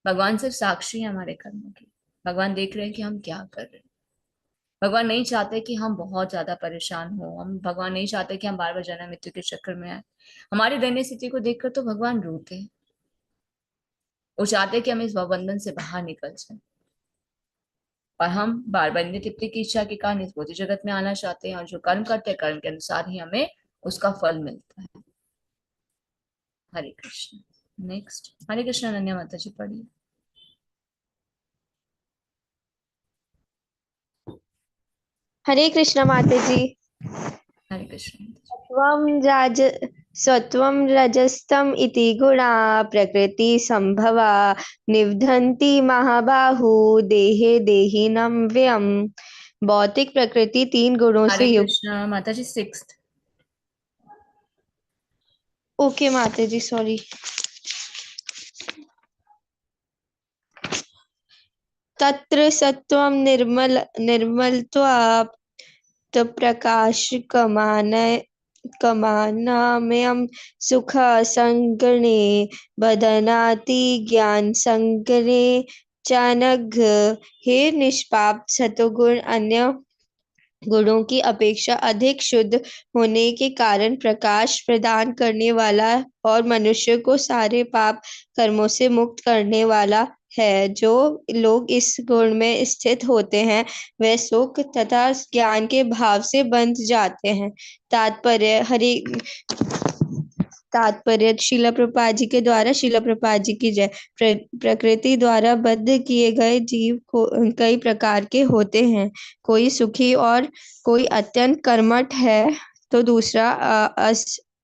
Speaker 2: भगवान सिर्फ साक्षी है हमारे कर्मों की। भगवान देख रहे हैं कि हम क्या कर रहे हैं। भगवान नहीं चाहते कि हम बहुत ज्यादा परेशान हो, हम भगवान नहीं चाहते कि हम बार बार जन्म मृत्यु के चक्कर में आए। हमारी दयनीय स्थिति को देखकर तो भगवान रोते हैं। वो चाहते हैं कि हम इस भवबंधन से बाहर निकल जाए, और हम बार बार इंद्रिय तृप्ति की इच्छा के कारण इस भौतिक जगत में आना चाहते हैं, और जो कर्म करते हैं कर्म के अनुसार ही हमें उसका फल मिलता है। हरे कृष्ण। नेक्स्ट, हरे कृष्ण अनन्या माता जी पढ़िए।
Speaker 3: हरे कृष्ण माता जी।
Speaker 2: हरे कृष्ण।
Speaker 3: सत्वं रजस्तम इति गुणा प्रकृति संभवा निबधन्ति महाबाहु देहे देहिनम व्यम। भौतिक प्रकृति 3 गुणों
Speaker 2: हरे
Speaker 3: से युक्त।
Speaker 2: कृष्ण माता जी, 6th।
Speaker 3: ओके माता जी, सॉरी। तत्र सत्वं निर्मलत्वात् प्रकाशकमानमयं सुख संगणे बदनाति ज्ञान संगणे चानघ। हे निष्पाप, सतोगुण अन्य गुणों की अपेक्षा अधिक शुद्ध होने के कारण प्रकाश प्रदान करने वाला और मनुष्य को सारे पाप कर्मों से मुक्त करने वाला है। जो लोग इस गुण में स्थित होते हैं वे सुख तथा ज्ञान के भाव से बंध जाते हैं। तात्पर्य शिला प्रभुपाद जी के द्वारा। शिला प्रभुपाद जी की जय। प्रकृति द्वारा बद्ध किए गए जीव कई प्रकार के होते हैं। कोई सुखी और कोई अत्यंत कर्मठ है तो दूसरा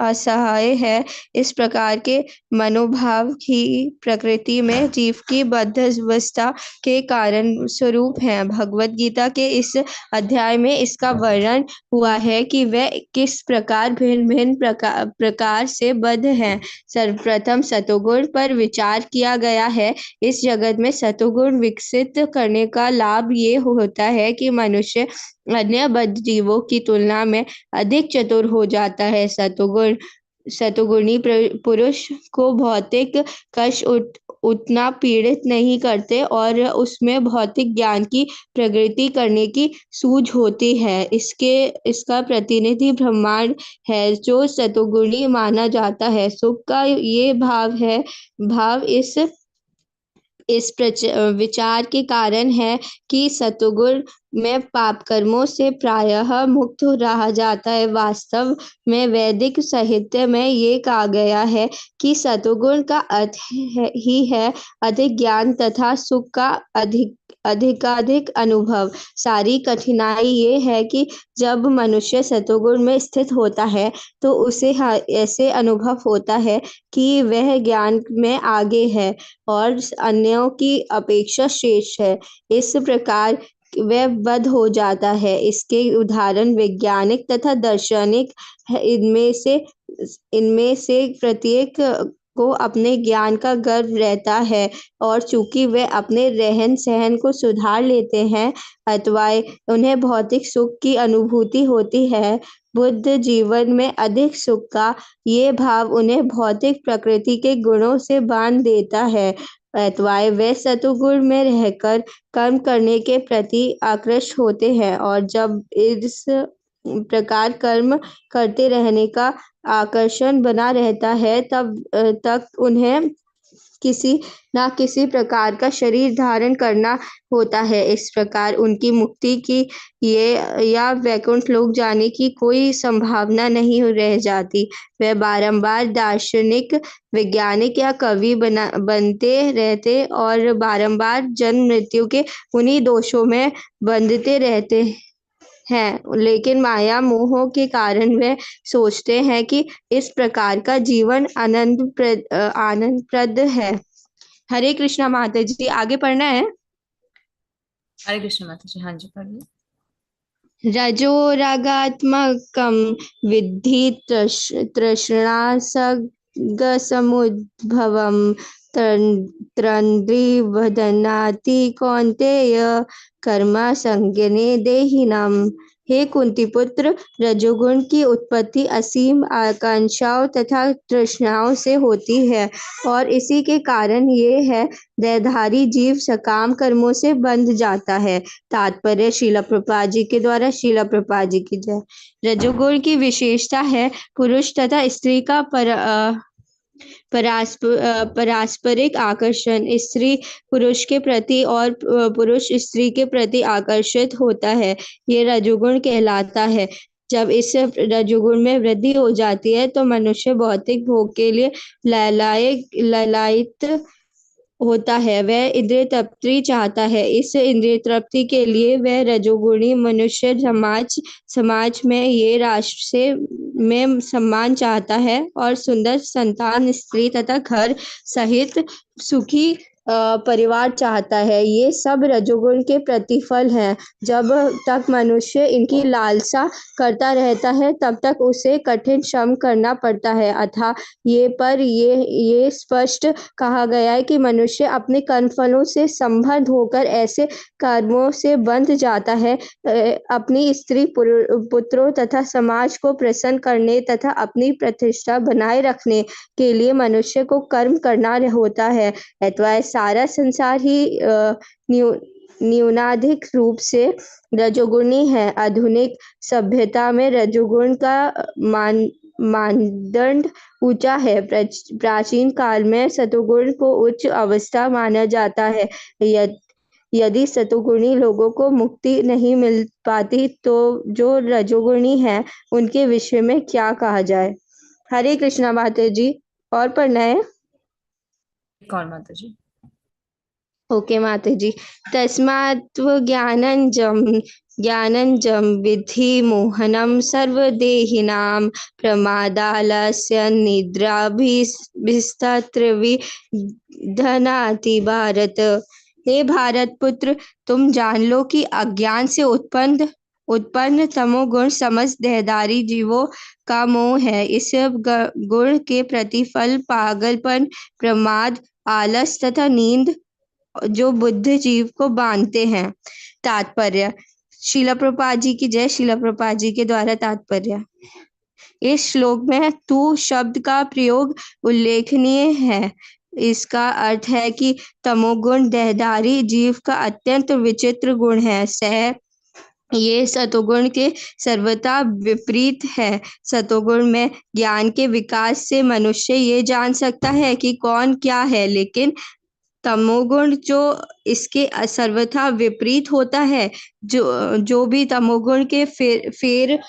Speaker 3: असहाय है। इस प्रकार के मनोभाव ही प्रकृति में जीव की बद्धावस्था के कारण स्वरूप हैं। भगवत गीता के इस अध्याय में इसका वर्णन हुआ है कि वे किस प्रकार भिन्न भिन्न प्रकार से बद्ध हैं। सर्वप्रथम सतोगुण पर विचार किया गया है। इस जगत में सतोगुण विकसित करने का लाभ ये होता है कि मनुष्य अन्य बद्ध जीवों की तुलना में अधिक चतुर हो जाता है। सतोगुणी पुरुष को भौतिक कष्ट उतना पीड़ित नहीं करते और उसमें भौतिक ज्ञान की प्रगति करने की सूझ होती है। इसका प्रतिनिधि ब्रह्मांड है जो सतोगुणी माना जाता है। सुख का ये भाव इस विचार के कारण है कि सतोगुण में पाप कर्मों से प्रायः मुक्त रहा जाता है। वास्तव में वैदिक साहित्य में ये कहा गया है कि सतोगुण का अर्थ ही है अधिक ज्ञान तथा सुख का अधिकाधिक अनुभव। सारी कठिनाई ये है कि जब मनुष्य सतोगुण में स्थित होता है तो उसे ऐसे अनुभव होता है कि वह ज्ञान में आगे है और अन्यों की अपेक्षा श्रेष्ठ है। इस प्रकार वह बद्ध हो जाता है। इसके उदाहरण वैज्ञानिक तथा दार्शनिक है। इनमें से प्रत्येक को अपने ज्ञान का गर्व रहता है और चूंकि वे अपने रहन सहन को सुधार लेते हैं अथवा उन्हें भौतिक सुख की अनुभूति होती है। बुद्ध जीवन में अधिक सुख का ये भाव उन्हें भौतिक प्रकृति के गुणों से बांध देता है अथवा वे सतोगुण में रहकर कर्म करने के प्रति आकृष्ट होते हैं और जब इस प्रकार कर्म करते रहने का आकर्षण बना रहता है तब तक उन्हें किसी न किसी प्रकार का शरीर धारण करना होता है। इस प्रकार उनकी मुक्ति की या वैकुंठ लोक जाने की कोई संभावना नहीं रह जाती। वे बारंबार दार्शनिक, वैज्ञानिक या कवि बनते रहते और बारंबार जन्म मृत्यु के उन्हीं दोषों में बंधते रहते हैं। लेकिन माया मोह के कारण वे सोचते हैं कि इस प्रकार का जीवन आनंदप्रद है। हरे कृष्णा माता जी, आगे पढ़ना है।
Speaker 2: हरे कृष्ण माता जी, हाँ जी पढ़िए।
Speaker 3: रजो रागात्मकं विद्धि तृष्णासगसमुद्भवं तन्द्रिवदनाति कौन्तेय कर्मसंज्ञने देहिनां। हे कुंती पुत्र, रजोगुण की उत्पत्ति असीम आकांक्षाओं तथा तृष्णाओं से होती है और इसी के कारण ये है देहधारी जीव सकाम कर्मों से बंध जाता है। तात्पर्य श्रील प्रभुपाद जी के द्वारा। श्रील प्रभुपाद जी की जय। रजोगुण की विशेषता है पुरुष तथा स्त्री का पारस्परिक आकर्षण। स्त्री पुरुष के प्रति और पुरुष स्त्री के प्रति आकर्षित होता है, ये रजोगुण कहलाता है। जब इस रजोगुण में वृद्धि हो जाती है तो मनुष्य भौतिक भोग के लिए ललायित होता है, वह इंद्रिय तृप्ति चाहता है। इस इंद्रिय तृप्ति के लिए वह रजोगुणी मनुष्य समाज में ये राष्ट्र में सम्मान चाहता है और सुंदर संतान, स्त्री तथा घर सहित सुखी परिवार चाहता है। ये सब रजोगुण के प्रतिफल हैं। जब तक मनुष्य इनकी लालसा करता रहता है तब तक उसे कठिन श्रम करना पड़ता है। अतः ये स्पष्ट कहा गया है कि मनुष्य अपने कर्मफलों से संबद्ध होकर ऐसे कर्मों से बंध जाता है। अपनी स्त्री पुत्रों तथा समाज को प्रसन्न करने तथा अपनी प्रतिष्ठा बनाए रखने के लिए मनुष्य को कर्म करना होता है। अथवा सारा संसार ही न्यूनाधिक रूप से रजोगुणी है। आधुनिक सभ्यता में रजोगुण का मानदंड ऊंचा है। प्राचीन काल में सतोगुण को उच्च अवस्था माना जाता है। यदि सतोगुणी लोगों को मुक्ति नहीं मिल पाती तो जो रजोगुणी हैं उनके विषय में क्या कहा जाए। हरे कृष्णा माता जी। और पढ़ना है?
Speaker 2: कौन माता जी?
Speaker 3: ओके माता जी। तस्मात् ज्ञानंजम विधि मोहनम सर्वदेहिनां प्रमादालस्य निद्राभिस्तत्र विधनाति भारत। हे भारत पुत्र, तुम जान लो कि अज्ञान से उत्पन्न तमोगुण समस्त देहधारी जीवों का मोह है। इस गुण के प्रतिफल पागलपन, प्रमाद, आलस तथा नींद जो बुद्ध जीव को बांधते हैं। तात्पर्य श्रील प्रभुपाद जी की जय। श्रील प्रभुपाद जी के द्वारा तात्पर्य। इस श्लोक में तू शब्द का प्रयोग उल्लेखनीय है। इसका अर्थ है कि तमोगुण देहधारी जीव का अत्यंत विचित्र गुण है। ये सतोगुण के सर्वथा विपरीत है। सतोगुण में ज्ञान के विकास से मनुष्य ये जान सकता है कि कौन क्या है, लेकिन तमोगुण जो इसके सर्वथा विपरीत होता है, जो भी तमोगुण के फेर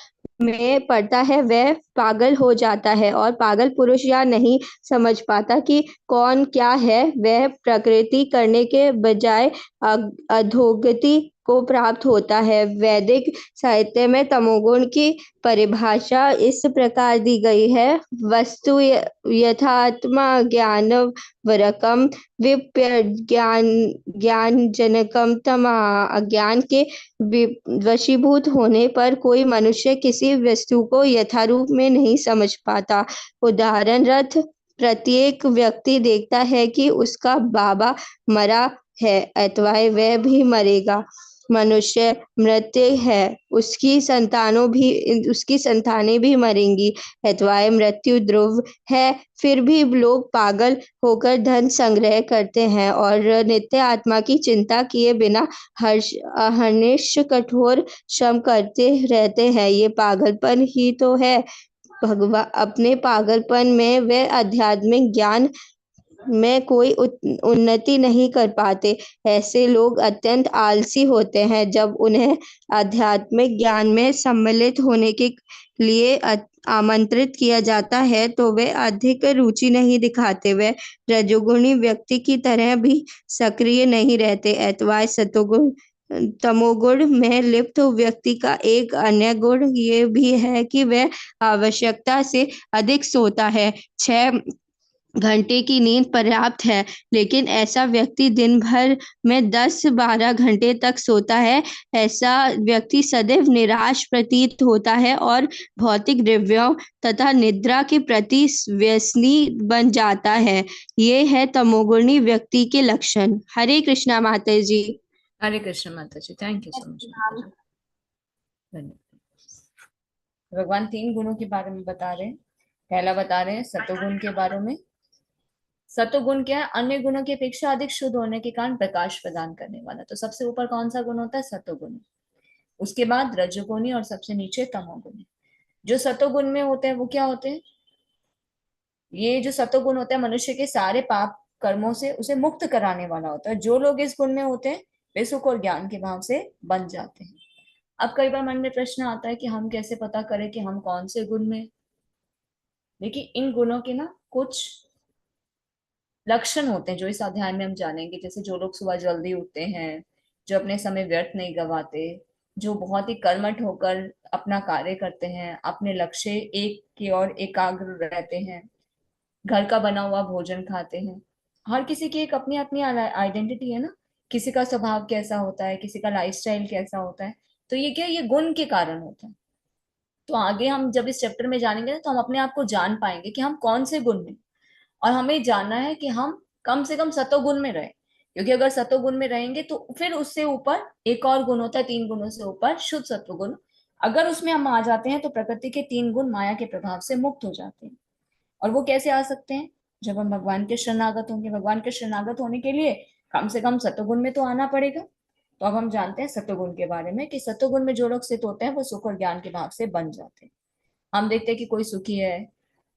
Speaker 3: में पड़ता है वह पागल हो जाता है और पागल पुरुष या नहीं समझ पाता कि कौन क्या है। वह प्रकृति करने के बजाय अधोगति को प्राप्त होता है। वैदिक साहित्य में तमोगुण की परिभाषा इस प्रकार दी गई है। वस्तु यथात्मा ज्ञान वरकम विप्य ज्ञान जनकम तमा। अज्ञान के वशीभूत होने पर कोई मनुष्य किसी वस्तु को यथारूप में नहीं समझ पाता। उदाहरण प्रत्येक व्यक्ति देखता है कि उसका बाबा मरा है अथवा वह भी मरेगा। मनुष्य मृत्यु है, उसकी संतानें भी मरेंगी अथवा मृत्यु ध्रुव है। फिर भी लोग पागल होकर धन संग्रह करते हैं और नित्य आत्मा की चिंता किए बिना अहर्निश कठोर श्रम करते रहते हैं। ये पागलपन ही तो है। भगवान अपने पागलपन में वे आध्यात्मिक ज्ञान में कोई उन्नति नहीं कर पाते। ऐसे लोग अत्यंत आलसी होते हैं। जब उन्हें आध्यात्मिक ज्ञान में सम्मिलित होने के लिए आमंत्रित किया जाता है तो वे अधिक रुचि नहीं दिखाते। वे रजोगुणी व्यक्ति की तरह भी सक्रिय नहीं रहते। अथवा सतोगुण तमोगुण में लिप्त व्यक्ति का एक अन्य गुण ये भी है कि वह आवश्यकता से अधिक सोता है। 6 घंटे की नींद पर्याप्त है, लेकिन ऐसा व्यक्ति दिन भर में 10-12 घंटे तक सोता है। ऐसा व्यक्ति सदैव निराश प्रतीत होता है और भौतिक द्रव्यों तथा निद्रा के प्रति व्यसनी बन जाता है। ये है तमोगुणी व्यक्ति के लक्षण। हरे कृष्णा माता जी।
Speaker 2: हरे कृष्ण माता जी। थैंक यू सो मच माता जी। धन्यवाद। भगवान 3 गुणों के बारे में बता रहे हैं। पहला बता रहे हैं सतोगुण के बारे में। सतोगुण क्या है? अन्य गुणों की अपेक्षा अधिक शुद्ध होने के कारण प्रकाश प्रदान करने वाला। तो सबसे ऊपर कौन सा गुण होता है? सतोगुण। उसके बाद रजोगुणी और सबसे नीचे तमोगुणी। जो सतोगुण में होते हैं वो क्या होते हैं? ये जो सतोगुण होता है मनुष्य के सारे पाप कर्मों से उसे मुक्त कराने वाला होता है। जो लोग इस गुण में होते हैं वे सुख और ज्ञान के भाव से बन जाते हैं। अब कई बार मन में प्रश्न आता है कि हम कैसे पता करें कि हम कौन से गुण में। देखिए, इन गुणों के ना कुछ लक्षण होते हैं जो इस अध्याय में हम जानेंगे। जैसे जो लोग सुबह जल्दी उठते हैं, जो अपने समय व्यर्थ नहीं गवाते, जो बहुत ही कर्मठ होकर अपना कार्य करते हैं, अपने लक्ष्य एक की ओर एकाग्र रहते हैं, घर का बना हुआ भोजन खाते हैं। हर किसी की एक अपनी अपनी आइडेंटिटी है ना। किसी का स्वभाव कैसा होता है, किसी का लाइफस्टाइल कैसा होता है। तो ये क्या, ये गुण के कारण होता है। तो आगे हम जब इस चैप्टर में जानेंगे ना तो हम अपने आप को जान पाएंगे कि हम कौन से गुण में। और हमें जानना है कि हम कम से कम सतोगुण में रहे, क्योंकि अगर सतोगुण में रहेंगे तो फिर उससे ऊपर एक और गुण होता है, 3 गुणों से ऊपर शुद्ध सत्वगुण। अगर उसमें हम आ जाते हैं तो प्रकृति के 3 गुण माया के प्रभाव से मुक्त हो जाते हैं। और वो कैसे आ सकते हैं? जब हम भगवान के शरणागत होंगे। भगवान के शरणागत होने के लिए कम से कम सतोगुण में तो आना पड़ेगा। तो अब हम जानते हैं सतोगुण के बारे में कि सतोगुण में जो लोग स्थित होते हैं वो सुख और ज्ञान के भाव से बन जाते हैं। हम देखते हैं कि कोई सुखी है,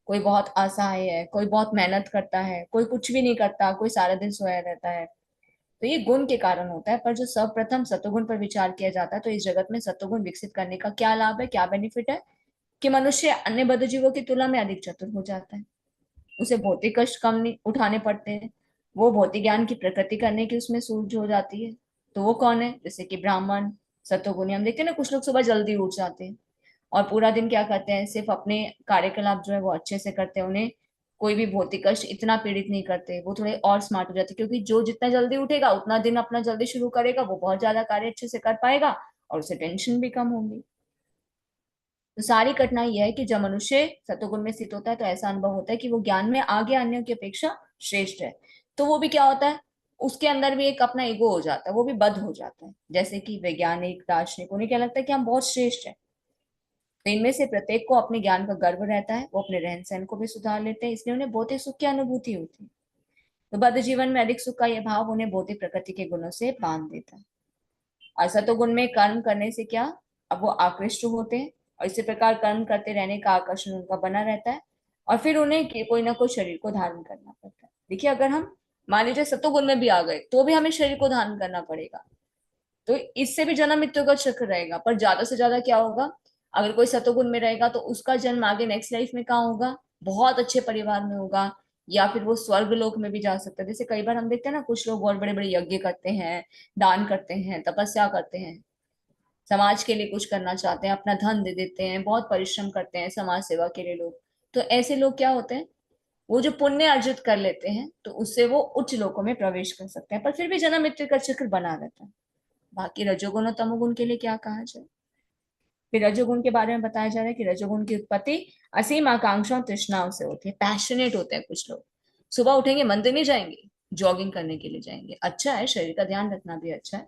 Speaker 2: कोई बहुत असहाय है, कोई बहुत मेहनत करता है, कोई कुछ भी नहीं करता, कोई सारा दिन सोया रहता है। तो ये गुण के कारण होता है। पर जो सर्वप्रथम सतोगुण पर विचार किया जाता है तो इस जगत में सतोगुण विकसित करने का क्या लाभ है, क्या बेनिफिट है? कि मनुष्य अन्य बद्ध जीवों की तुलना में अधिक चतुर हो जाता है। उसे भौतिक कष्ट कम नहीं उठाने पड़ते हैं। वो भौतिक ज्ञान की प्रकृति करने की उसमें सूझ हो जाती है। तो वो कौन है? जैसे कि ब्राह्मण, सतोगुणी। हम देखते हैं ना, कुछ लोग सुबह जल्दी उठ जाते हैं और पूरा दिन क्या करते हैं, सिर्फ अपने कार्यकलाप जो है वो अच्छे से करते हैं। उन्हें कोई भी भौतिक कष्ट इतना पीड़ित नहीं करते। वो थोड़े और स्मार्ट हो जाते हैं, क्योंकि जो जितना जल्दी उठेगा उतना दिन अपना जल्दी शुरू करेगा, वो बहुत ज्यादा कार्य अच्छे से कर पाएगा और उसे टेंशन भी कम होगी। तो सारी कठिनाई यह है कि जब मनुष्य सतोगुण में स्थित होता है तो ऐसा अनुभव होता है कि वो ज्ञान में आगे अन्यों की अपेक्षा श्रेष्ठ है। तो वो भी क्या होता है, उसके अंदर भी एक अपना ईगो हो जाता है, वो भी बद हो जाता है। जैसे कि वैज्ञानिक, दार्शनिक, उन्हें क्या लगता है कि हम बहुत श्रेष्ठ हैं। तो इनमें से प्रत्येक को अपने ज्ञान का गर्व रहता है। वो अपने रहन सहन को भी सुधार लेते हैं, इसलिए उन्हें भौतिक सुख की अनुभूति होती है। तो बद्ध जीवन में अधिक सुख का यह भाव उन्हें भौतिक प्रकृति के गुणों से बांध देता है। असतो गुण में कर्म करने से क्या, अब वो आकृष्ट होते हैं और इसी प्रकार कर्म करते रहने का आकर्षण उनका बना रहता है। और फिर उन्हें कोई ना कोई शरीर को धारण करना पड़ता है। देखिए, अगर हम मान लीजिए सतोगुण में भी आ गए तो भी हमें शरीर को धारण करना पड़ेगा। तो इससे भी जन्म मृत्यु का चक्र रहेगा। पर ज्यादा से ज्यादा क्या होगा, अगर कोई सतोगुण में रहेगा तो उसका जन्म आगे नेक्स्ट लाइफ में कहाँ होगा? बहुत अच्छे परिवार में होगा, या फिर वो स्वर्ग लोक में भी जा सकता है। जैसे कई बार हम देखते हैं ना, कुछ लोग बहुत बड़े बड़े यज्ञ करते हैं, दान करते हैं, तपस्या करते हैं, समाज के लिए कुछ करना चाहते हैं, अपना धन दे देते हैं, बहुत परिश्रम करते हैं समाज सेवा के लिए लोग। तो ऐसे लोग क्या होते हैं, वो जो पुण्य अर्जित कर लेते हैं तो उससे वो उच्च लोकों में प्रवेश कर सकते हैं। पर फिर भी जन्म मृत्यु का चक्र बना रहता है। बाकी रजोगुण और तमोगुण के लिए क्या कहा जाए? फिर रजोगुण के बारे में बताया जा रहा है कि रजोगुण की उत्पत्ति असीम आकांक्षा और तृष्णाओं से होती है। पैशनेट होते हैं कुछ लोग। सुबह उठेंगे, मंदिर नहीं जाएंगे, जॉगिंग करने के लिए जाएंगे। अच्छा है, शरीर का ध्यान रखना भी अच्छा है।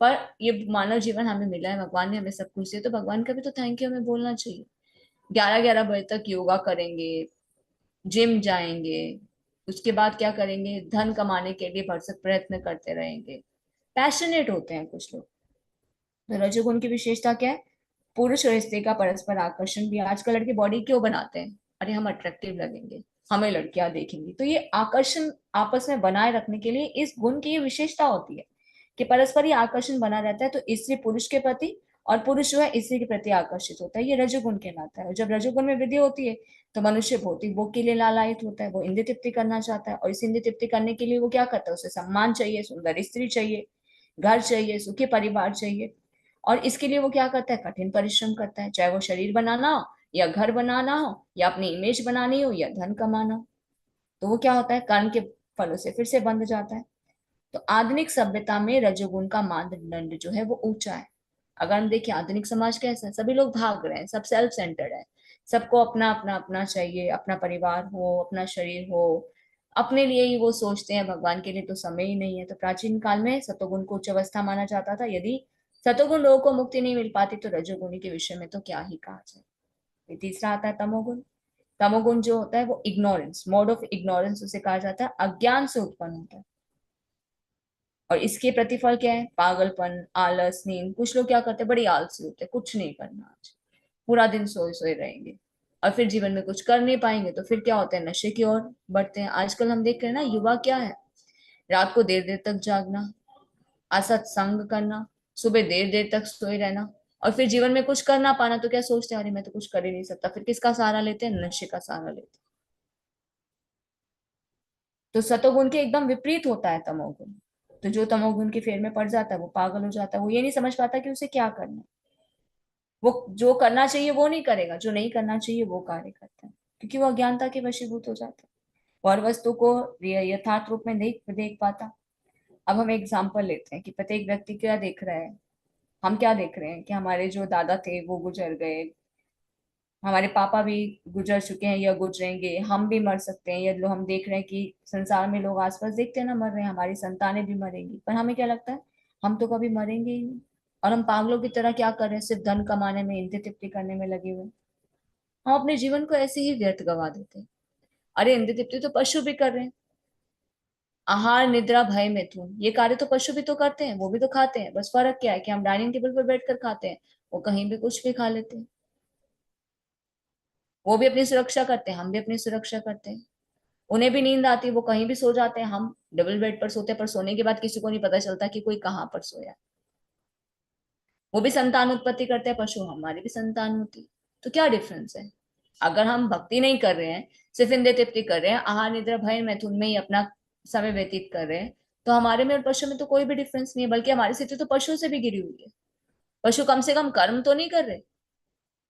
Speaker 2: पर ये मानव जीवन हमें मिला है, भगवान ने हमें सब कुछ दिया, तो भगवान का भी तो थैंक यू हमें बोलना चाहिए। 11-11 बजे तक योगा करेंगे, जिम जाएंगे, उसके बाद क्या करेंगे, धन कमाने के लिए भरसक प्रयत्न करते रहेंगे। पैशनेट होते हैं कुछ लोग। तो रजोगुण की विशेषता क्या है? पुरुष और स्त्री का परस्पर आकर्षण भी। आजकल लड़के बॉडी क्यों बनाते हैं? अरे हम अट्रैक्टिव लगेंगे, हमें लड़कियां देखेंगी। तो ये आकर्षण आपस में बनाए रखने के लिए इस गुण की ये विशेषता होती है कि परस्पर ही आकर्षण बना रहता है। तो स्त्री पुरुष के प्रति और पुरुष जो है स्त्री के प्रति आकर्षित होता है, ये रजोगुण कहलाता है। और जब रजोगुण में वृद्धि होती है तो मनुष्य भौतिक भोग के लिए लालायित होता है, वो इंद्रिय तृप्ति करना चाहता है। और इस इंद्रिय तृप्ति करने के लिए वो क्या करता है, उसे सम्मान चाहिए, सुंदर स्त्री चाहिए, घर चाहिए, सुखी परिवार चाहिए। और इसके लिए वो क्या करता है, कठिन परिश्रम करता है, चाहे वो शरीर बनाना हो या घर बनाना हो या अपनी इमेज बनानी हो या धन कमाना हो। तो वो क्या होता है, कर्म के फलों से फिर से बंध जाता है। तो आधुनिक सभ्यता में रजोगुण का मानदंड जो है वो ऊंचा है। अगर हम देखिए आधुनिक समाज कैसा है, सभी लोग भाग रहे हैं, सब सेल्फ सेंटर्ड है। सबको अपना अपना अपना चाहिए, अपना परिवार हो, अपना शरीर हो, अपने लिए ही वो सोचते हैं, भगवान के लिए तो समय ही नहीं है। तो प्राचीन काल में सतोगुण को उच्च अवस्था माना जाता था। यदि सतोगुण लोगों को मुक्ति नहीं मिल पाती तो रजोगुणी के विषय में तो क्या ही कहा जाए। फिर तीसरा आता है तमोगुण। तमोगुण जो होता है वो इग्नोरेंस, मोड ऑफ इग्नोरेंस उसे कहा जाता है, अज्ञान से उत्पन्न होता है। और इसके प्रतिफल क्या है? पागलपन, आलस, नींद। कुछ लोग क्या करते हैं, बड़ी आलसी होते हैं, कुछ नहीं करना आज, पूरा दिन सोए सोए रहेंगे, और फिर जीवन में कुछ कर नहीं पाएंगे, तो फिर क्या होता है, नशे की ओर बढ़ते हैं। आजकल हम देख रहे हैं ना, युवा क्या है, रात को देर देर तक जागना, असत संग करना, सुबह देर देर तक सोए रहना, और फिर जीवन में कुछ कर ना पाना, तो क्या सोचते हैं, अरे मैं तो कुछ कर ही नहीं सकता, फिर किसका सहारा लेते हैं, नशे का सहारा लेते हैं। तो सतोगुण के एकदम विपरीत होता है तमोगुण। तो जो तमोगुण की फेर में पड़ जाता है वो पागल हो जाता है, वो ये नहीं समझ पाता कि उसे क्या करना है। वो जो करना चाहिए वो नहीं करेगा, जो नहीं करना चाहिए वो कार्य करता है, क्योंकि वो अज्ञानता के वशीभूत हो जाता है और वस्तु को यथार्थ रूप में देख देख पाता। अब हम एग्जाम्पल लेते हैं कि प्रत्येक व्यक्ति क्या देख रहा है। हम क्या देख रहे हैं कि हमारे जो दादा थे वो गुजर गए, हमारे पापा भी गुजर चुके हैं या गुजरेंगे, हम भी मर सकते हैं, या हम देख रहे हैं कि संसार में लोग आसपास देखते हैं ना मर रहे हैं, हमारी संतानें भी मरेंगी, पर हमें क्या लगता है, हम तो कभी मरेंगे ही नहीं। और हम पागलों की तरह क्या कर रहे हैं, सिर्फ धन कमाने में, इंद्रिय तृप्ति करने में लगे हुए हैं। हम अपने जीवन को ऐसे ही व्यर्थ गवा देते हैं। अरे इंद्रिय तृप्ति तो पशु भी कर रहे हैं, आहार निद्रा भय मिथुन, ये कार्य तो पशु भी तो करते हैं, वो भी तो खाते हैं, बस फर्क क्या है कि हम डाइनिंग टेबल पर बैठकर खाते हैं, वो कहीं भी कुछ भी खा लेते हैं। वो भी अपनी सुरक्षा करते हैं, हम भी अपनी सुरक्षा करते हैं। उन्हें भी नींद आती है, वो कहीं भी सो जाते हैं, हम डबल बेड पर सोते हैं, पर सोने के बाद किसी को नहीं पता चलता कि कोई कहाँ पर सोया। वो भी संतान उत्पत्ति करते हैं पशु, हमारी भी संतान होती। तो क्या डिफरेंस है? अगर हम भक्ति नहीं कर रहे हैं, सिर्फ इंद्रिय तृप्ति कर रहे हैं, आहार निद्रा भय मैथुन में ही अपना समय व्यतीत कर रहे हैं, तो हमारे में और पशु में तो कोई भी डिफरेंस नहीं है, बल्कि हमारी स्थिति तो पशु से भी गिरी हुई है। पशु कम से कम कर्म तो नहीं कर रहे,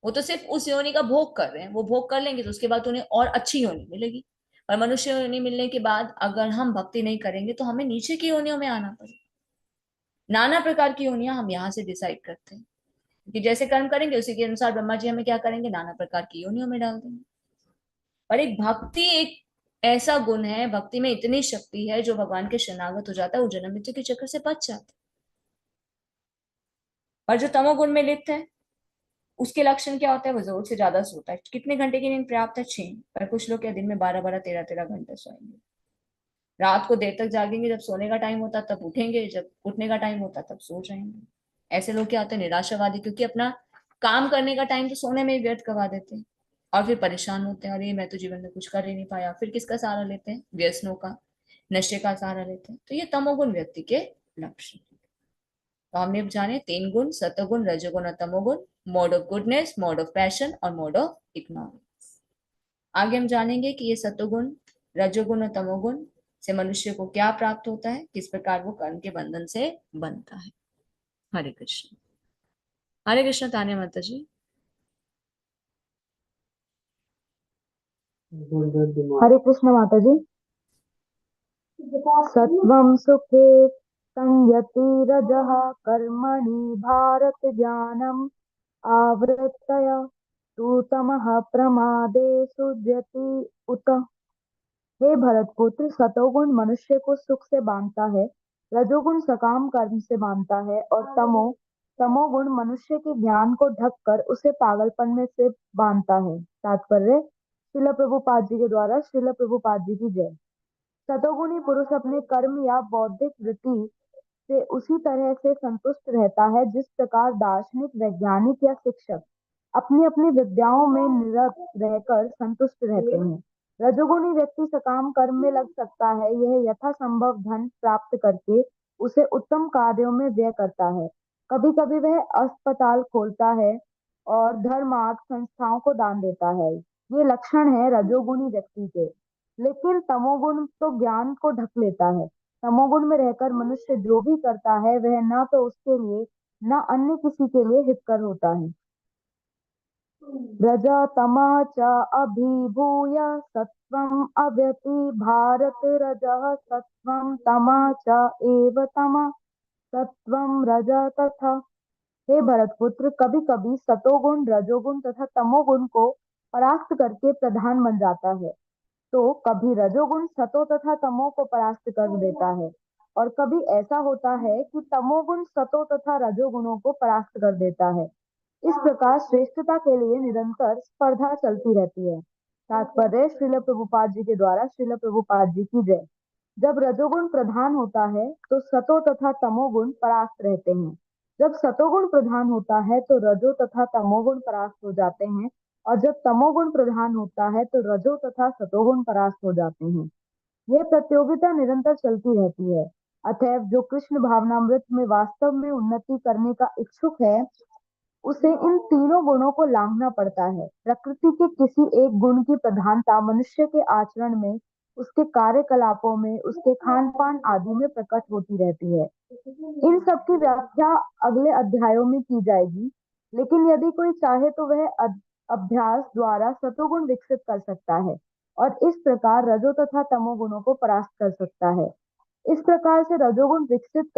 Speaker 2: वो तो सिर्फ उस योनि का भोग कर रहे हैं, वो भोग कर लेंगे तो उसके बाद उन्हें और अच्छी योनि मिलेगी। पर मनुष्य योनि मिलने के बाद अगर हम भक्ति नहीं करेंगे तो हमें नीचे की योनियों में आना पड़ेगा। नाना प्रकार की योनियां हम यहाँ से डिसाइड करते हैं, कि जैसे कर्म करेंगे उसी के अनुसार ब्रह्मा जी हमें क्या करेंगे, नाना प्रकार की योनियों में डाल देंगे। पर एक भक्ति एक ऐसा गुण है, भक्ति में इतनी शक्ति है, जो भगवान के शरणागत हो जाता है वो जन्म मृत्यु के चक्कर से बच जाता है। और जो तमोगुण में लिप्त है उसके लक्षण क्या होता है, वो जरूरत से ज्यादा सोता है। कितने घंटे की नींद पर्याप्त है, 6। पर कुछ लोग क्या दिन में 12-12, 13-13 घंटे सोएंगे। रात को देर तक जागेंगे, जब सोने का टाइम होता तब उठेंगे, जब उठने का टाइम होता तब सो जाएंगे। ऐसे लोग क्या होते हैं, निराशावादी, क्योंकि अपना काम करने का टाइम तो सोने में ही व्यर्थ करवा देते हैं। और फिर परेशान होते हैं, अरे मैं तो जीवन में कुछ कर ही नहीं पाया। फिर किसका सहारा लेते हैं, व्यसनों का, नशे का सहारा लेते हैं। तो ये तमोगुण व्यक्ति के लक्षण। तो हमने जाने 3 गुण, सतोगुण, रजोगुण और तमोगुण, mode of goodness, mode of passion और मोड ऑफ इग्नोरेंस। आगे हम जानेंगे कि ये सतोगुण, रजोगुण और तमोगुण से मनुष्य को क्या प्राप्त होता है, किस प्रकार वो कर्म के बंधन से बनता है। हरे कृष्ण। हरे कृष्ण तान्या माता जी।
Speaker 4: हरे कृष्ण माता जी। सत्वं सुखे संयति रजः कर्मणि भारत ज्ञानम् आवृत्तय तु तमः प्रमादे सुजति उत। हे भरतपुत्र, सतोगुण मनुष्य को सुख से बांधता है, रजोगुण सकाम कर्म से बांधता है, और तमोगुण मनुष्य के ज्ञान को ढककर उसे पागलपन में से बांधता है। तात्पर्य श्रील प्रभुपाद जी के द्वारा। श्रील प्रभुपाद जी की जय। सतोगुणी पुरुष अपने कर्म या बौद्धिक वृत्ति से उसी तरह से संतुष्ट रहता है जिस प्रकार दार्शनिक, वैज्ञानिक या शिक्षक अपनी अपनी विद्याओं में निरत रहकर संतुष्ट रहते हैं। रजोगुणी व्यक्ति सकाम कर्म में लग सकता है, यह यथासंभव धन प्राप्त करके उसे उत्तम कार्यों में व्यय करता है। कभी कभी वह अस्पताल खोलता है और धर्मार्थ संस्थाओं को दान देता है। ये लक्षण है रजोगुणी व्यक्ति के। लेकिन तमोगुण तो ज्ञान को ढक लेता है। तमोगुण में रहकर मनुष्य जो भी करता है वह न तो उसके लिए न अन्य किसी के लिए हितकर होता है। रजतमा च अभिभूय सत्वम् अव्यति भारत। रजः सत्वं तमा च एव तमः सत्वं रज तथा। हे भरतपुत्र, कभी कभी सतोगुण रजोगुण तथा तमोगुण को परास्त करके प्रधान बन जाता है, तो कभी रजोगुण सतो तथा तमो को परास्त कर देता है, और कभी ऐसा होता है कि तमोगुण सतो तथा रजोगुणों को परास्त कर देता है। इस प्रकार श्रेष्ठता के लिए निरंतर स्पर्धा चलती रहती है। तात्पर्य श्रील प्रभुपाद जी के द्वारा। श्रील प्रभुपाद जी की जय। जब रजोगुण प्रधान होता है तो सतो तथा तमोगुण परास्त रहते हैं। जब सतोगुण प्रधान होता है तो रजो तथा तमोगुण परास्त हो जाते हैं, और जब तमोगुण प्रधान होता है तो रजो तथा सतोगुण परास्त हो जाते हैं। यह प्रतियोगिता निरंतर चलती रहती है। अतएव जो कृष्ण भावनामृत में वास्तव में उन्नति करने का इच्छुक है, उसे इन तीनों गुणों को लांघना पड़ता है। प्रकृति के किसी एक गुण की प्रधानता मनुष्य के आचरण में, उसके कार्यकलापों में, उसके खान पान आदि में प्रकट होती रहती है। इन सब की व्याख्या अगले अध्यायों में की जाएगी, लेकिन यदि कोई चाहे तो वह अभ्यास द्वारा सतोगुण विकसित कर सकता है और इस प्रकार रजो तथा तमोगुणों को परास्त कर सकता है। इस प्रकार से रजोगुण विकसित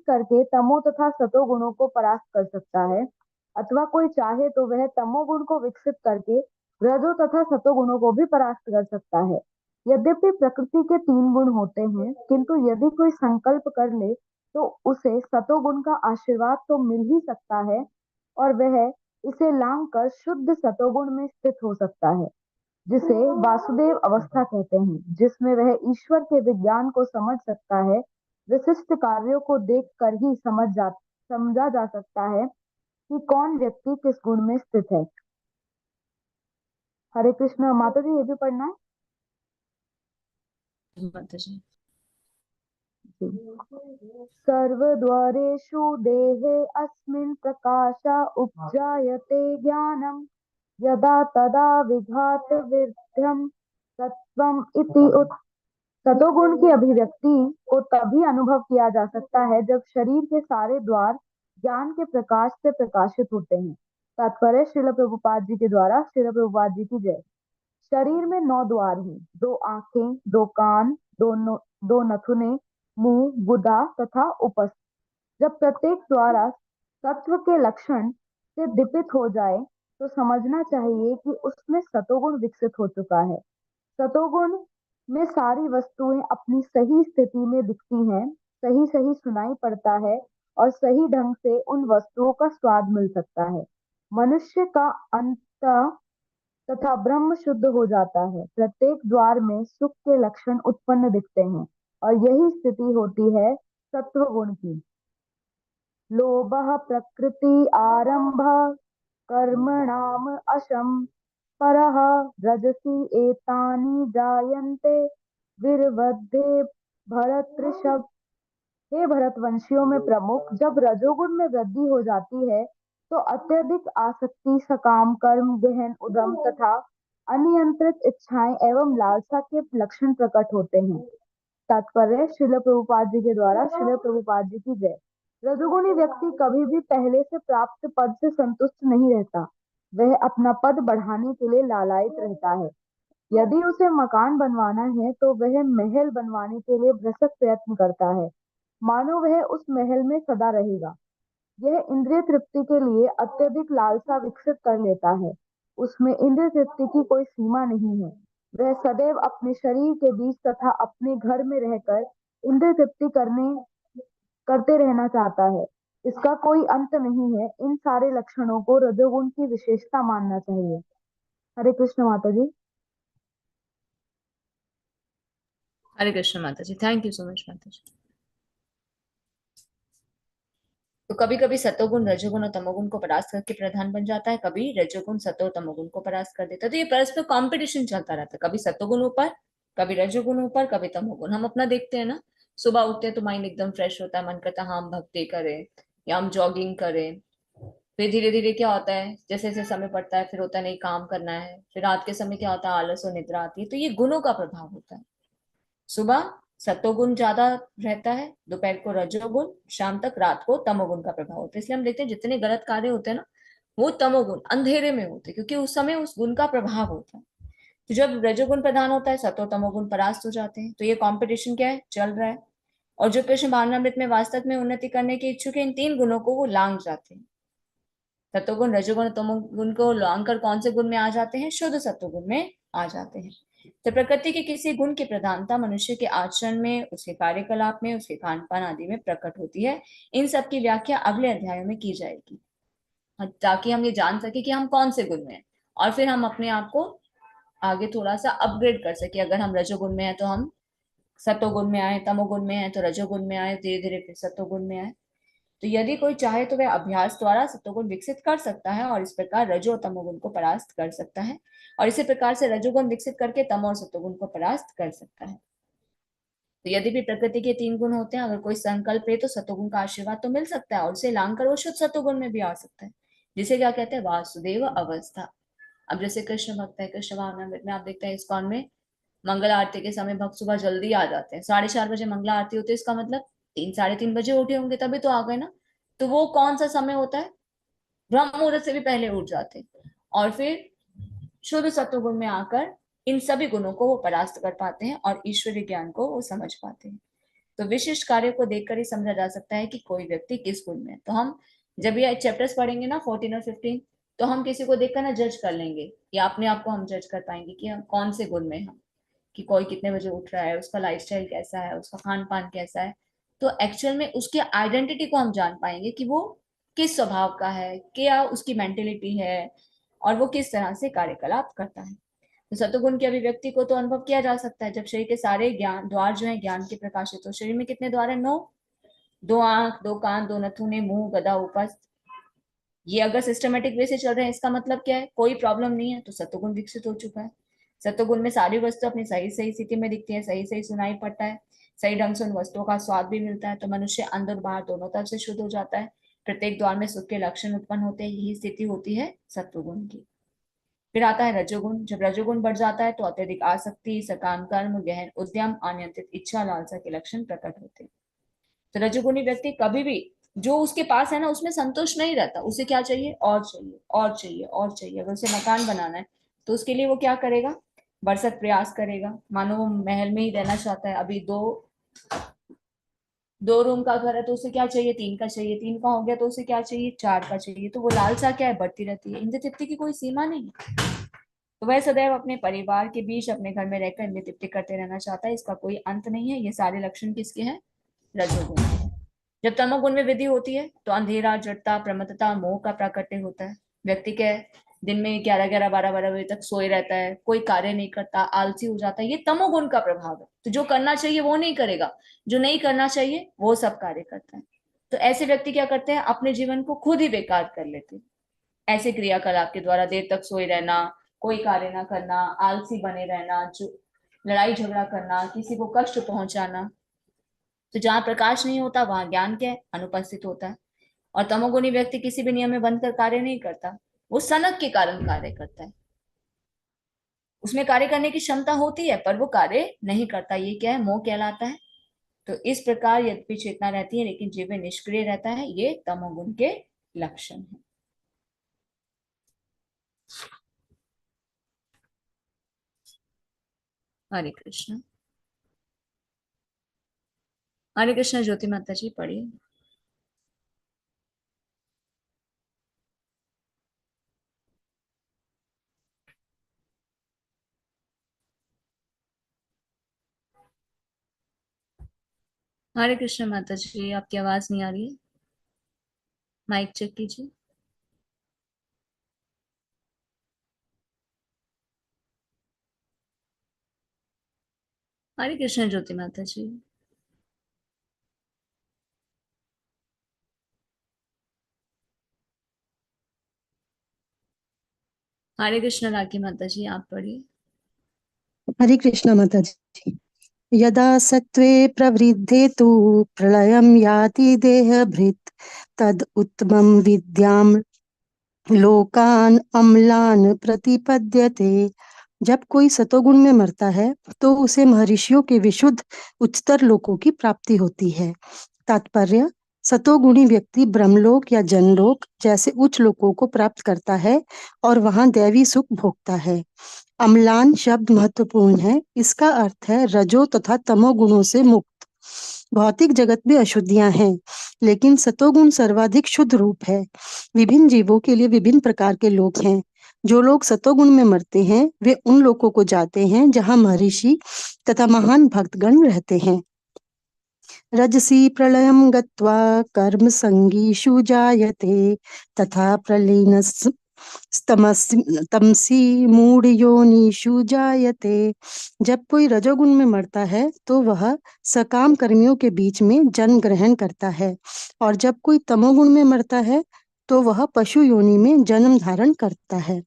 Speaker 4: करके तमो तथा सतोगुणों को परास्त कर सकता है, अथवा कोई चाहे तो वह तमोगुण को विकसित करके रजो तथा सतोगुणों को भी परास्त कर सकता है। यद्यपि प्रकृति के तीन गुण होते हैं, किंतु यदि कोई संकल्प कर ले तो उसे सतोगुण का आशीर्वाद तो मिल ही सकता है और वह इसे लांघ कर शुद्ध सतोगुण में स्थित हो सकता है, जिसे वासुदेव अवस्था कहते हैं, जिसमें वह ईश्वर के विज्ञान को समझ सकता है। विशिष्ट कार्यों को देखकर ही समझा जा सकता है कि कौन व्यक्ति किस गुण में स्थित है। हरे कृष्ण। माता जी ये भी पढ़ना है।
Speaker 2: माता जी।
Speaker 4: सर्वद्वारेषु देहे अस्मिन् प्रकाश उपजायते ज्ञानम्, यदा तदा विघात विध्यम सत्वम इति उत। सतोगुण की अभिव्यक्ति को तभी अनुभव किया जा सकता है जब शरीर के सारे द्वार ज्ञान के प्रकाश से प्रकाशित होते हैं। तात्पर्य श्रील प्रभुपाद जी के द्वारा। श्रील प्रभुपाद जी की जय। शरीर में 9 द्वार हैं, 2 आंखें, 2 कान, 2 नथुने, मुंह, गुदा तथा उपस्थ। जब प्रत्येक द्वारा सत्व के लक्षण से दीपित हो जाए तो समझना चाहिए कि उसमें सतोगुण विकसित हो चुका है। सतोगुण में सारी वस्तुएं अपनी सही स्थिति में दिखती हैं, सही सही सुनाई पड़ता है और सही ढंग से उन वस्तुओं का स्वाद मिल सकता है। मनुष्य का अंत तथा ब्रह्म शुद्ध हो जाता है। प्रत्येक द्वार में सुख के लक्षण उत्पन्न दिखते हैं और यही स्थिति होती है सत्व गुण की। लोभः प्रकृति आरंभ कर्मणाम अशम परः रजसी एतानि जायन्ते विर्वद्धे भरतृषभ। हे भरतवंशियों में प्रमुख, जब रजोगुण में वृद्धि हो जाती है तो अत्यधिक आसक्ति, सकाम कर्म, गहन उद्यम तथा अनियंत्रित इच्छाएं एवं लालसा के लक्षण प्रकट होते हैं। तात्पर्य श्रील प्रभुपाद जी के द्वारा। श्रील प्रभुपाद जी की जय। रजोगुणी व्यक्ति कभी भी पहले से प्राप्त पद से संतुष्ट नहीं रहता, वह अपना पद बढ़ाने के लिए लालायित रहता है। यदि उसे मकान बनवाना है तो वह महल बनवाने के लिए भरसक प्रयत्न करता है, मानो वह उस महल में सदा रहेगा। यह इंद्रिय तृप्ति के लिए अत्यधिक लालसा विकसित कर लेता है। उसमें इंद्रिय तृप्ति की कोई सीमा नहीं है। वह सदैव अपने शरीर के बीच तथा अपने घर में रहकर इंद्रिय तृप्ति करते रहना चाहता है। इसका कोई अंत नहीं है। इन सारे लक्षणों को रजोगुण की विशेषता मानना चाहिए। हरे कृष्ण माता जी।
Speaker 2: हरे कृष्ण माता जी। थैंक यू सो मच माता जी। तो कभी कभी सतोगुण रजोगुण और तमोगुण को परास्त करके प्रधान बन जाता है, कभी रजोगुण सतो और तमोगुण को परास्त कर देता है। तो ये परस्पर कंपटीशन चलता रहता है, कभी सतोगुण ऊपर, कभी रजोगुण ऊपर, कभी तमोगुण। हम अपना देखते हैं ना, सुबह उठते हैं तो माइंड एकदम फ्रेश होता है, मन करता है हाँ हम भक्ति करें या हम जॉगिंग करें। फिर धीरे धीरे क्या होता है, जैसे जैसे समय पड़ता है फिर होता है नहीं काम करना है, फिर रात के समय क्या होता है आलस और निद्रा आती है। तो ये गुणों का प्रभाव होता है। सुबह सत्वगुण ज्यादा रहता है, दोपहर को रजोगुण, शाम तक रात को तमोगुण का प्रभाव होता है। इसलिए हम देखते हैं जितने गलत कार्य होते हैं ना, वो तमोगुण अंधेरे में होते हैं, क्योंकि उस समय उस गुण का प्रभाव होता है। तो जब रजोगुण प्रधान होता है, सतो तमोगुण परास्त हो जाते हैं। तो ये कॉम्पिटिशन क्या है, चल रहा है। और जो कृष्ण भावनामृत में वास्तव में उन्नति करने के इच्छुक है, इन 3 गुणों को वो लांघ जाते हैं। सत्वगुण रजोगुण तमोगुण को लांघ कर कौन से गुण में आ जाते हैं, शुद्ध सत्वगुण में आ जाते हैं। तो प्रकृति के किसी गुण की प्रधानता मनुष्य के आचरण में, उसके कार्यकलाप में, उसके खान पान आदि में प्रकट होती है। इन सब की व्याख्या अगले अध्यायों में की जाएगी। ताकि हम ये जान सके कि हम कौन से गुण में हैं, और फिर हम अपने आप को आगे थोड़ा सा अपग्रेड कर सके। अगर हम रजोगुण में हैं तो हम सतोगुण में आए, तमोगुण में है तो रजोगुण में आए, धीरे धीरे फिर सतोगुण में आए। तो यदि कोई चाहे तो वह अभ्यास द्वारा सतोगुण विकसित कर सकता है और इस प्रकार रजो और तमोगुण को परास्त कर सकता है, और इसी प्रकार से रजोगुण विकसित करके तमो और सतोगुण को परास्त कर सकता है। तो यदि भी प्रकृति के 3 गुण होते हैं, अगर कोई संकल्प ले तो सतोगुण का आशीर्वाद तो मिल सकता है, और उसे लांघकर वो शुद्ध सतोगुण में भी आ सकता है, जिसे क्या कहते हैं, वासुदेव अवस्था। अब जैसे कृष्ण भक्त है, कृष्ण भावनामृत में आप देखते हैं इस्कॉन में मंगल आरती के समय भक्त सुबह जल्दी आ जाते हैं, 4:30 बजे मंगल आरती होती है, इसका मतलब 3 साढ़े 3 बजे उठे होंगे तभी तो आ गए ना। तो वो कौन सा समय होता है, ब्रह्म मुहूर्त से भी पहले उठ जाते हैं, और फिर शुद्ध सत्वगुण में आकर इन सभी गुणों को वो परास्त कर पाते हैं और ईश्वरीय ज्ञान को वो समझ पाते हैं। तो विशिष्ट कार्य को देखकर ही समझा जा सकता है कि कोई व्यक्ति किस गुण में है। तो हम जब ये चैप्टर्स पढ़ेंगे ना 14 और 15, तो हम किसी को देखकर ना जज कर लेंगे, या अपने आप को हम जज कर पाएंगे कि हम कौन से गुण में हैं, कि कोई कितने बजे उठ रहा है, उसका लाइफस्टाइल कैसा है, उसका खान पान कैसा है। तो एक्चुअल में उसकी आइडेंटिटी को हम जान पाएंगे कि वो किस स्वभाव का है, क्या उसकी मेंटेलिटी है, और वो किस तरह से कार्यकलाप करता है। तो सतोगुण की अभिव्यक्ति को तो अनुभव किया जा सकता है जब शरीर के सारे ज्ञान द्वार जो है ज्ञान के प्रकाशित। तो शरीर में कितने द्वार है, 9। 2 आंख, 2 कान, 2 नथुने, मुंह, गदा, उपस्थ। ये अगर सिस्टमेटिक वे से चल रहे हैं, इसका मतलब क्या है, कोई प्रॉब्लम नहीं है, तो सतोगुण विकसित हो चुका है। सतोगुण में सारी वस्तु अपनी सही सही स्थिति में दिखती है, सही सही सुनाई पड़ता है, सही ढंग से उन वस्तुओं का स्वाद भी मिलता है, तो मनुष्य अंदर बाहर दोनों तरफ से शुद्ध हो जाता है। प्रत्येक द्वार में सुख के लक्षण उत्पन्न होते हैं, यही स्थिति होती है सत्वगुण की। फिर आता है रजोगुण। जब रजोगुण बढ़ जाता है तो अत्यधिक आसक्ति, सकाम कर्म, गहन उद्यम, अनियंत्रित इच्छा, लालसा के लक्षण प्रकट होते हैं। तो रजोगुणी व्यक्ति कभी भी जो उसके पास है ना उसमें संतुष्ट नहीं रहता, उसे क्या चाहिए, और चाहिए और चाहिए और चाहिए। अगर उसे मकान बनाना है तो उसके लिए वो क्या करेगा, बरसक प्रयास करेगा, मानो वो महल में ही रहना चाहता है। अभी दो रूम का घर है तो उसे क्या चाहिए, 3 का चाहिए, 3 का हो गया तो उसे क्या चाहिए, 4 का चाहिए। तो वो लालसा क्या है, बढ़ती रहती है, इंद्र तृप्ति की कोई सीमा नहीं। तो वह सदैव अपने परिवार के बीच अपने घर में रहकर इंद्र तृप्ति करते रहना चाहता है, इसका कोई अंत नहीं है। ये सारे लक्षण किसके हैं, रजोगुण के। जब तमोगुण में वृद्धि होती है तो अंधेरा, जड़ता, प्रमत्तता, मोह का प्राकट्य होता है। व्यक्ति के दिन में 11-11, 12-12 बजे तक सोए रहता है, कोई कार्य नहीं करता, आलसी हो जाता है, ये तमोगुण का प्रभाव है। तो जो करना चाहिए वो नहीं करेगा, जो नहीं करना चाहिए वो सब कार्य करता है। तो ऐसे व्यक्ति क्या करते हैं, अपने जीवन को खुद ही बेकार कर लेते हैं। ऐसे क्रियाकलाप के द्वारा देर तक सोए रहना, कोई कार्य ना करना, आलसी बने रहना, जो लड़ाई झगड़ा करना, किसी को कष्ट पहुंचाना। तो जहां प्रकाश नहीं होता वहां ज्ञान क्या है, अनुपस्थित होता है। और तमोगुणी व्यक्ति किसी भी नियम में बंधकर कार्य नहीं करता, वो सनक के कारण कार्य करता है। उसमें कार्य करने की क्षमता होती है पर वो कार्य नहीं करता, ये क्या है, मोह कहलाता है। तो इस प्रकार यद्यपि चेतना रहती है लेकिन जीव निष्क्रिय रहता है, ये तमोगुण के लक्षण है। हरे कृष्ण। हरे कृष्ण ज्योति माता जी पढ़िए। हरे कृष्ण माता जी, आपकी आवाज नहीं आ रही है, माइक चेक कीजिए। हरे कृष्ण ज्योति माता जी। हरे कृष्ण राखी माता जी, आप पढ़िए।
Speaker 5: हरे कृष्ण माता जी। यदा सत्त्वे प्रवृद्धे तु प्रलयं याति देहभृत् तद उत्तमं विद्यां लोकान अम्लान प्रतिपद्यते। जब कोई सतोगुण में मरता है तो उसे महर्षियों के विशुद्ध उच्चतर लोकों की प्राप्ति होती है। तात्पर्य, सतोगुणी व्यक्ति ब्रह्मलोक या जनलोक जैसे उच्च लोकों को प्राप्त करता है और वहां दैवी सुख भोगता है। अम्लान शब्द महत्वपूर्ण है, इसका अर्थ है रजो तथा तमो गुणों से मुक्त। भौतिक जगत में अशुद्धियां हैं, लेकिन सतोगुण सर्वाधिक शुद्ध रूप है। विभिन्न जीवों के लिए विभिन्न प्रकार के लोक हैं। जो लोग सतोगुण में मरते हैं वे उन लोकों को जाते हैं जहां महर्षि तथा महान भक्तगण रहते हैं। रजसी प्रलयं गत्वा कर्म संगीषु जायते तथा प्रलीन तमसी मूढ़ योनिषु जायते। जब कोई रजोगुण में मरता है तो वह सकाम कर्मियों के बीच में जन्म ग्रहण करता है, और जब कोई तमोगुण में मरता है तो वह पशु योनि में जन्म धारण करता है।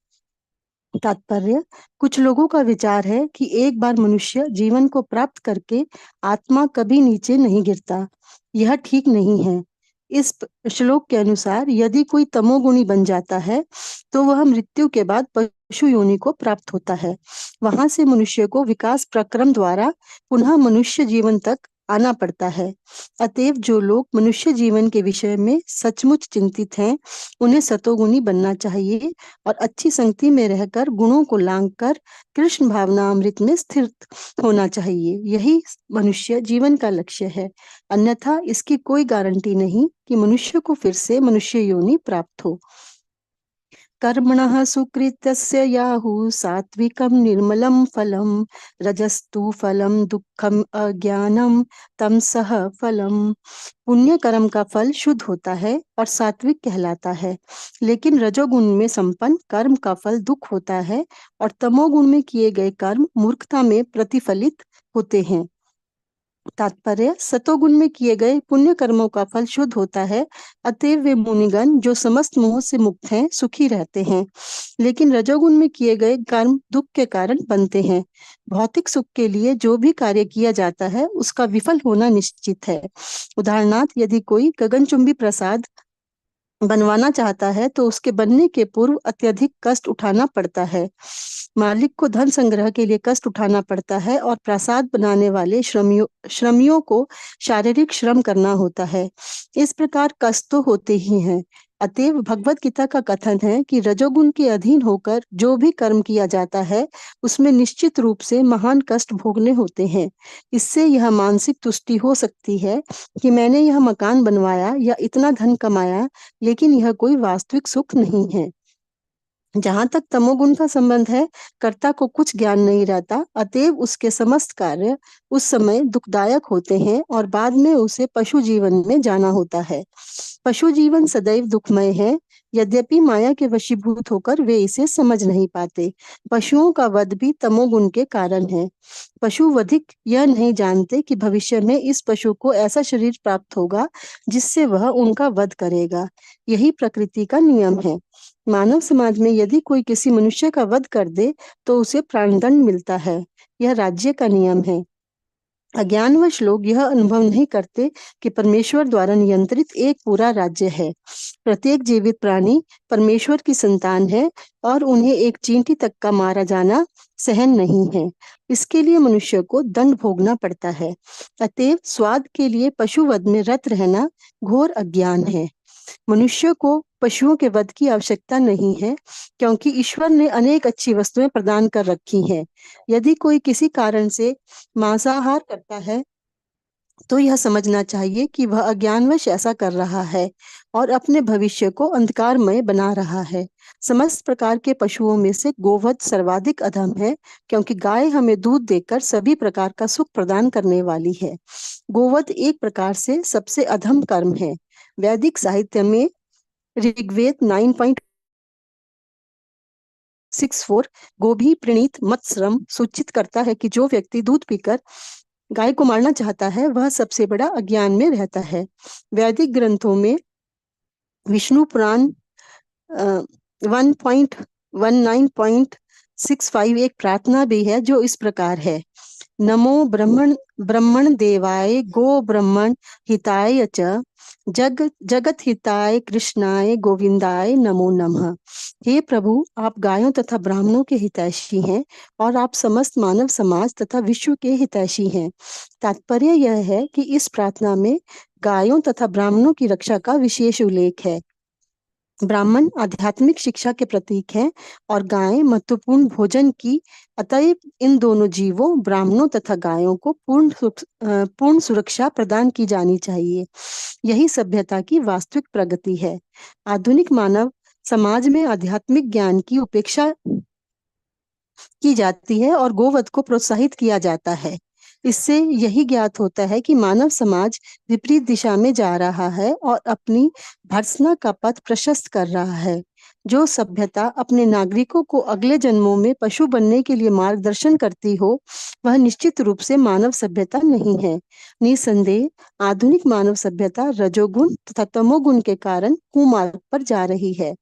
Speaker 5: तात्पर्य: कुछ लोगों का विचार है कि एक बार मनुष्य जीवन को प्राप्त करके आत्मा कभी नीचे नहीं गिरता। यह ठीक नहीं है। इस श्लोक के अनुसार यदि कोई तमोगुणी बन जाता है तो वह मृत्यु के बाद पशु योनि को प्राप्त होता है। वहां से मनुष्य को विकास प्रक्रम द्वारा पुनः मनुष्य जीवन तक आना पड़ता है। अतएव जो लोग मनुष्य जीवन के विषय में सचमुच चिंतित हैं, उन्हें सतोगुणी बनना चाहिए और अच्छी संगति में रहकर गुणों को लांघकर कृष्ण भावना अमृत में स्थिर होना चाहिए। यही मनुष्य जीवन का लक्ष्य है। अन्यथा इसकी कोई गारंटी नहीं कि मनुष्य को फिर से मनुष्य योनि प्राप्त हो। कर्मणः सुकृतस्य याहुः सात्विकं निर्मलं फलं रजस्तु फलं दुःखम अज्ञानम तमसः फलम। पुण्य कर्म का फल शुद्ध होता है और सात्विक कहलाता है, लेकिन रजोगुण में संपन्न कर्म का फल दुख होता है और तमोगुण में किए गए कर्म मूर्खता में प्रतिफलित होते हैं। तात्पर्य: सतोगुण में किए गए पुण्य कर्मों का फल शुद्ध होता है, अतएव वे मुनिगण जो समस्त मोह से मुक्त हैं सुखी रहते हैं, लेकिन रजोगुण में किए गए कर्म दुख के कारण बनते हैं। भौतिक सुख के लिए जो भी कार्य किया जाता है उसका विफल होना निश्चित है। उदाहरणार्थ, यदि कोई गगनचुंबी प्रासाद बनवाना चाहता है तो उसके बनने के पूर्व अत्यधिक कष्ट उठाना पड़ता है। मालिक को धन संग्रह के लिए कष्ट उठाना पड़ता है और प्रासाद बनाने वाले श्रमियों को शारीरिक श्रम करना होता है। इस प्रकार कष्ट तो होते ही हैं। अतएव भगवत गीता का कथन है कि रजोगुण के अधीन होकर जो भी कर्म किया जाता है उसमें निश्चित रूप से महान कष्ट भोगने होते हैं। इससे यह मानसिक तुष्टि हो सकती है कि मैंने यह मकान बनवाया या इतना धन कमाया, लेकिन यह कोई वास्तविक सुख नहीं है। जहां तक तमोगुण का संबंध है, कर्ता को कुछ ज्ञान नहीं रहता, अतएव उसके समस्त कार्य उस समय दुखदायक होते हैं और बाद में उसे पशु जीवन में जाना होता है। पशु जीवन सदैव दुखमय है, यद्यपि माया के वशीभूत होकर वे इसे समझ नहीं पाते। पशुओं का वध भी तमोगुण के कारण है। पशु वधिक यह नहीं जानते कि भविष्य में इस पशु को ऐसा शरीर प्राप्त होगा जिससे वह उनका वध करेगा। यही प्रकृति का नियम है। मानव समाज में यदि कोई किसी मनुष्य का वध कर दे तो उसे प्राणदंड मिलता है। यह राज्य का नियम है। अज्ञानवश लोग यह अनुभव नहीं करते कि परमेश्वर द्वारा नियंत्रित एक पूरा राज्य है। प्रत्येक जीवित प्राणी परमेश्वर की संतान है और उन्हें एक चींटी तक का मारा जाना सहन नहीं है। इसके लिए मनुष्य को दंड भोगना पड़ता है। अतएव स्वाद के लिए पशुवध में रत रहना घोर अज्ञान है। मनुष्य को पशुओं के वध की आवश्यकता नहीं है, क्योंकि ईश्वर ने अनेक अच्छी वस्तुएं प्रदान कर रखी हैं। यदि कोई किसी कारण से मांसाहार करता है तो यह समझना चाहिए कि वह अज्ञानवश ऐसा कर रहा है और अपने भविष्य को अंधकारमय बना रहा है। समस्त प्रकार के पशुओं में से गोवध सर्वाधिक अधम है, क्योंकि गाय हमें दूध देकर सभी प्रकार का सुख प्रदान करने वाली है। गोवध एक प्रकार से सबसे अधम कर्म है। वैदिक साहित्य में ऋग्वेद 9.64 गोभी प्रणीत मत्स्यम सूचित करता है कि जो व्यक्ति दूध पीकर गाय को मारना चाहता है वह सबसे बड़ा अज्ञान में रहता है। वैदिक ग्रंथों में विष्णु पुराण 1.19.65 एक प्रार्थना भी है जो इस प्रकार है: नमो ब्रह्मण देवाय गो ब्रह्मण हिताय च जगत हिताय कृष्णाय गोविंदाय नमो नमः। हे प्रभु, आप गायों तथा ब्राह्मणों के हितैषी हैं और आप समस्त मानव समाज तथा विश्व के हितैषी हैं। तात्पर्य यह है कि इस प्रार्थना में गायों तथा ब्राह्मणों की रक्षा का विशेष उल्लेख है। ब्राह्मण आध्यात्मिक शिक्षा के प्रतीक हैं और गायें महत्वपूर्ण भोजन की। अतएव इन दोनों जीवों ब्राह्मणों तथा गायों को पूर्ण सुरक्षा प्रदान की जानी चाहिए। यही सभ्यता की वास्तविक प्रगति है। आधुनिक मानव समाज में आध्यात्मिक ज्ञान की उपेक्षा की जाती है और गोवध को प्रोत्साहित किया जाता है। इससे यही ज्ञात होता है कि मानव समाज विपरीत दिशा में जा रहा है और अपनी भर्त्सना का पथ प्रशस्त कर रहा है। जो सभ्यता अपने नागरिकों को अगले जन्मों में पशु बनने के लिए मार्गदर्शन करती हो, वह निश्चित रूप से मानव सभ्यता नहीं है। निसंदेह आधुनिक मानव सभ्यता रजोगुण तथा तमोगुण के कारण कुमार्ग पर जा रही है।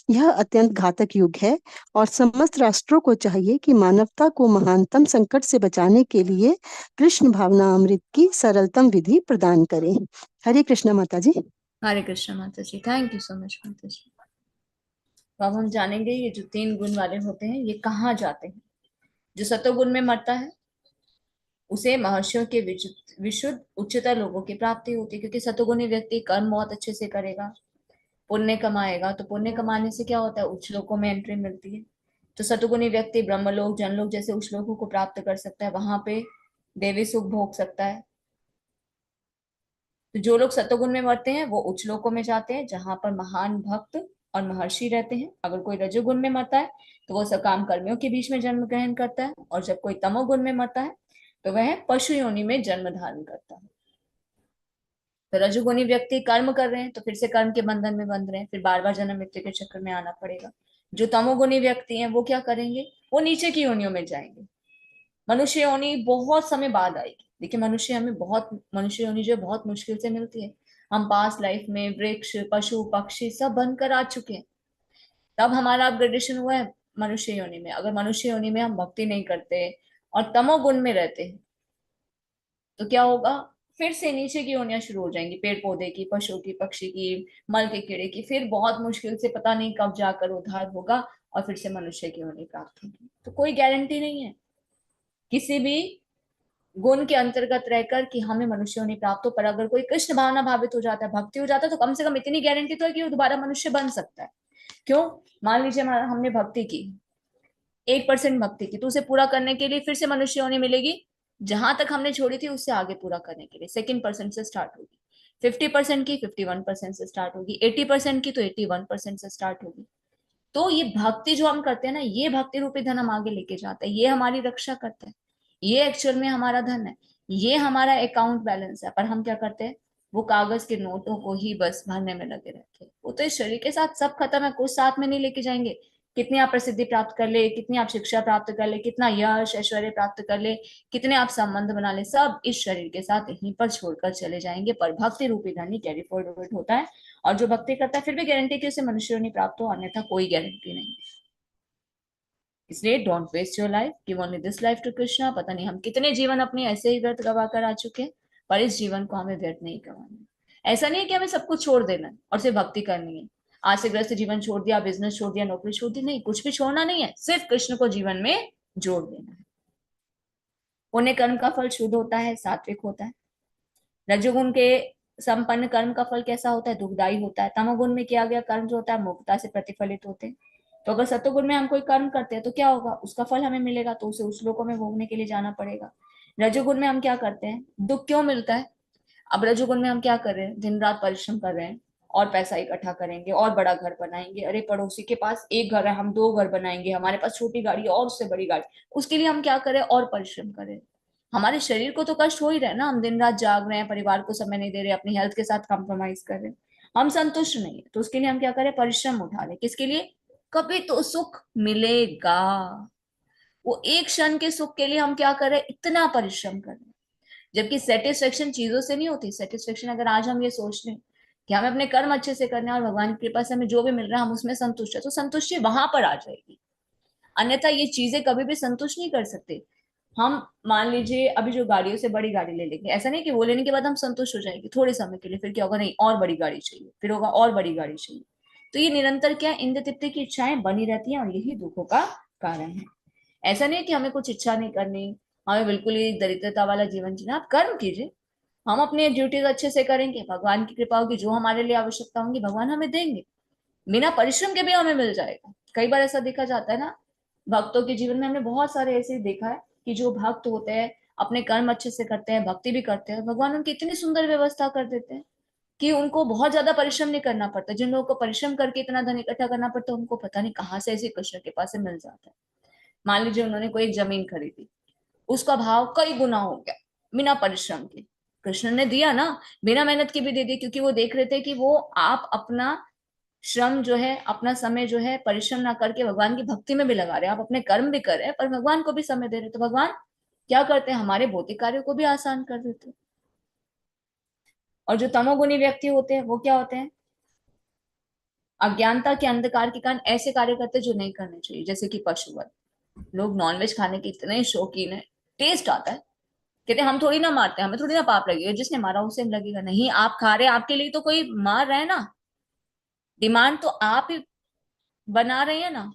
Speaker 5: यह अत्यंत घातक युग है और समस्त राष्ट्रों को चाहिए कि मानवता को महानतम संकट से बचाने के लिए कृष्ण भावना अमृत की सरलतम विधि प्रदान करें। हरे कृष्णा माता जी।
Speaker 2: हरे कृष्ण माता जी, थैंक यू सो मच माता जी। तो अब हम जानेंगे ये जो 3 गुण वाले होते हैं ये कहाँ जाते हैं। जो सतोगुण में मरता है उसे महर्षियों के विशुद्ध उच्चतर लोगों की प्राप्ति होती है, क्योंकि सतोगुणी व्यक्ति कर्म बहुत अच्छे से करेगा, पुण्य कमाएगा, तो पुण्य कमाने से क्या होता है, उच्च लोकों में एंट्री मिलती है। तो सतोगुणी व्यक्ति ब्रह्मलोक जनलोक जैसे उच्च लोकों को प्राप्त कर सकता है, वहां पे देवी सुख भोग सकता है। तो जो लोग सतोगुण में मरते हैं वो उच्च लोकों में जाते हैं जहां पर महान भक्त और महर्षि रहते हैं। अगर कोई रजोगुण में मरता है तो वो सकाम कर्मियों के बीच में जन्म ग्रहण करता है, और जब कोई तमोगुण में मरता है तो वह पशु योनि में जन्म धारण करता है। तो रजोगुणी व्यक्ति कर्म कर रहे हैं तो फिर से कर्म के बंधन में बंध रहे हैं, फिर बार बार जन्म मृत्यु के चक्कर में आना पड़ेगा। जो तमोगुणी व्यक्ति हैं वो क्या करेंगे, वो नीचे की योनियों में जाएंगे। मनुष्य योनि बहुत समय बाद आएगी। देखिए मनुष्य योनि जो बहुत मुश्किल से मिलती है। हम पास लाइफ में वृक्ष पशु पक्षी सब बनकर आ चुके हैं, तब हमारा अपग्रेडेशन हुआ है मनुष्य योनि में। अगर मनुष्य योनि में हम भक्ति नहीं करते और तमोगुण में रहते हैं तो क्या होगा, फिर से नीचे की योनियां शुरू हो जाएंगी, पेड़ पौधे की, पशु की, पक्षी की, मल के कीड़े की। फिर बहुत मुश्किल से पता नहीं कब जाकर उद्धार होगा और फिर से मनुष्य की योनि प्राप्त होगी। तो कोई गारंटी नहीं है किसी भी गुण के अंतर्गत रहकर कि हमें मनुष्य होनी प्राप्त हो, पर अगर कोई कृष्ण भावना भावित हो जाता है, भक्ति हो जाता है, तो कम से कम इतनी गारंटी तो है कि वो दोबारा मनुष्य बन सकता है। क्यों, मान लीजिए हमने भक्ति की 1% भक्ति की, तो उसे पूरा करने के लिए फिर से मनुष्य होनी मिलेगी, जहां तक हमने छोड़ी थी उससे आगे पूरा करने के लिए 2% से स्टार्ट होगी। 50% की 51% से स्टार्ट होगी, 80% की तो 81% से स्टार्ट होगी। तो ये भक्ति जो हम करते हैं ना, ये भक्ति रूपी धन हम आगे लेके जाते हैं, ये हमारी रक्षा करता है, ये एक्चुअल में हमारा धन है, ये हमारा अकाउंट बैलेंस है। पर हम क्या करते हैं, वो कागज के नोटों को ही बस भरने में लगे रहते हैं। वो तो इस शरीर के साथ सब खत्म है, कुछ साथ में नहीं लेके जाएंगे। कितनी आप प्रसिद्धि प्राप्त कर ले, कितनी आप शिक्षा प्राप्त कर ले, कितना यश ऐश्वर्य प्राप्त कर ले, कितने आप संबंध बना ले, सब इस शरीर के साथ यहीं पर छोड़कर चले जाएंगे। पर भक्ति रूपी धन ही कैरी फॉरवर्ड होता है, और जो भक्ति करता है फिर भी गारंटी कि उसे मनुष्य नहीं प्राप्त हो, अन्यथा कोई गारंटी नहीं। इसलिए don't waste your life, give only this life to Krishna. पता नहीं हम कितने जीवन अपने ऐसे ही व्यर्थ गवा कर आ चुके हैं, पर इस जीवन को हमें व्यर्थ नहीं गवाना। ऐसा नहीं है कि हमें सब कुछ छोड़ देना है और सिर्फ भक्ति करनी है। आज से ग्रस्त जीवन छोड़ दिया, बिजनेस छोड़ दिया, नौकरी छोड़ दी, नहीं, कुछ भी छोड़ना नहीं है, सिर्फ कृष्ण को जीवन में जोड़ देना है। पुण्य कर्म का फल शुद्ध होता है, सात्विक होता है। रजोगुण के संपन्न कर्म का फल कैसा होता है, दुखदायी होता है। तमोगुण में किया गया कर्म जो होता है मूर्खता से प्रतिफलित होते हैं। तो अगर सत्वगुण में हम कोई कर्म करते हैं तो क्या होगा, उसका फल हमें मिलेगा, तो उसे उस लोकों में भोगने के लिए जाना पड़ेगा। रजोगुण में हम क्या करते हैं, दुख क्यों मिलता है। अब रजोगुण में हम क्या कर रहे हैं, दिन रात परिश्रम कर रहे हैं और पैसा इकट्ठा करेंगे और बड़ा घर बनाएंगे। अरे पड़ोसी के पास एक घर है, हम 2 घर बनाएंगे, हमारे पास छोटी गाड़ी है और उससे बड़ी गाड़ी, उसके लिए हम क्या करें और परिश्रम करें। हमारे शरीर को तो कष्ट हो ही रहा है ना, हम दिन रात जाग रहे हैं, परिवार को समय नहीं दे रहे, अपनी हेल्थ के साथ कॉम्प्रोमाइज कर रहे हैं, हम संतुष्ट नहीं है, तो उसके लिए हम क्या करें, परिश्रम उठा रहे। किसके लिए, कभी तो सुख मिलेगा, वो एक क्षण के सुख के लिए हम क्या करें, इतना परिश्रम कर रहे हैं। जबकि सेटिस्फेक्शन चीजों से नहीं होती। सेटिस्फेक्शन अगर आज हम ये सोच लें कि हमें अपने कर्म अच्छे से करने हैं और भगवान की कृपा से हमें जो भी मिल रहा है हम उसमें संतुष्ट है, तो संतुष्टि वहां पर आ जाएगी। अन्यथा ये चीजें कभी भी संतुष्ट नहीं कर सकते। हम मान लीजिए अभी जो गाड़ियों से बड़ी गाड़ी ले लेंगे, ऐसा नहीं कि वो लेने के बाद हम संतुष्ट हो जाएंगे थोड़े समय के लिए, फिर क्या होगा, नहीं और बड़ी गाड़ी चाहिए, फिर होगा और बड़ी गाड़ी चाहिए। तो ये निरंतर क्या, इंद्र तृप्ति की इच्छाएं बनी रहती हैं और यही दुखों का कारण है। ऐसा नहीं कि हमें कुछ इच्छा नहीं करनी, हमें बिल्कुल ही दरिद्रता वाला जीवन जीना। आप कर्म कीजिए, हम अपने ड्यूटीज अच्छे से करेंगे, भगवान की कृपा होगी, जो हमारे लिए आवश्यकता होगी भगवान हमें देंगे, बिना परिश्रम के भी हमें मिल जाएगा। कई बार ऐसा देखा जाता है ना, भक्तों के जीवन में हमने बहुत सारे ऐसे देखा है कि जो भक्त होते हैं अपने कर्म अच्छे से करते हैं, भक्ति भी करते हैं, भगवान उनकी इतनी सुंदर व्यवस्था कर देते हैं कि उनको बहुत ज्यादा परिश्रम नहीं करना पड़ता। जिन लोगों को परिश्रम करके इतना धन इकट्ठा करना पड़ता है उनको पता नहीं कहाँ से ऐसे कृष्ण के पास से मिल जाता है। मान लीजिए उन्होंने कोई एक जमीन खरीदी, उसका भाव कई गुना हो गया, बिना परिश्रम के। कृष्ण ने दिया ना, बिना मेहनत के भी दे दिया, क्योंकि वो देख रहे थे कि वो आप अपना श्रम जो है, अपना समय जो है परिश्रम ना करके भगवान की भक्ति में भी लगा रहे हैं, आप अपने कर्म भी कर रहे हैं पर भगवान को भी समय दे रहे हैं। तो भगवान क्या करते हैं, हमारे भौतिक कार्यों को भी आसान कर देते हैं। और जो तमोगुणी व्यक्ति होते हैं वो क्या होते हैं, अज्ञानता के अंधकार के कारण ऐसे कार्य करते हैं जो नहीं करने चाहिए, जैसे कि पशुवध। लोग नॉनवेज खाने के इतने शौकीन है, टेस्ट आता है, कहते हैं हम थोड़ी ना मारते हैं, हमें थोड़ी ना पाप लगेगा, जिसने मारा उसे लगेगा। नहीं, आप खा रहे हैं, आपके लिए तो कोई मार रहा है ना, डिमांड तो आप ही बना रहे हैं ना।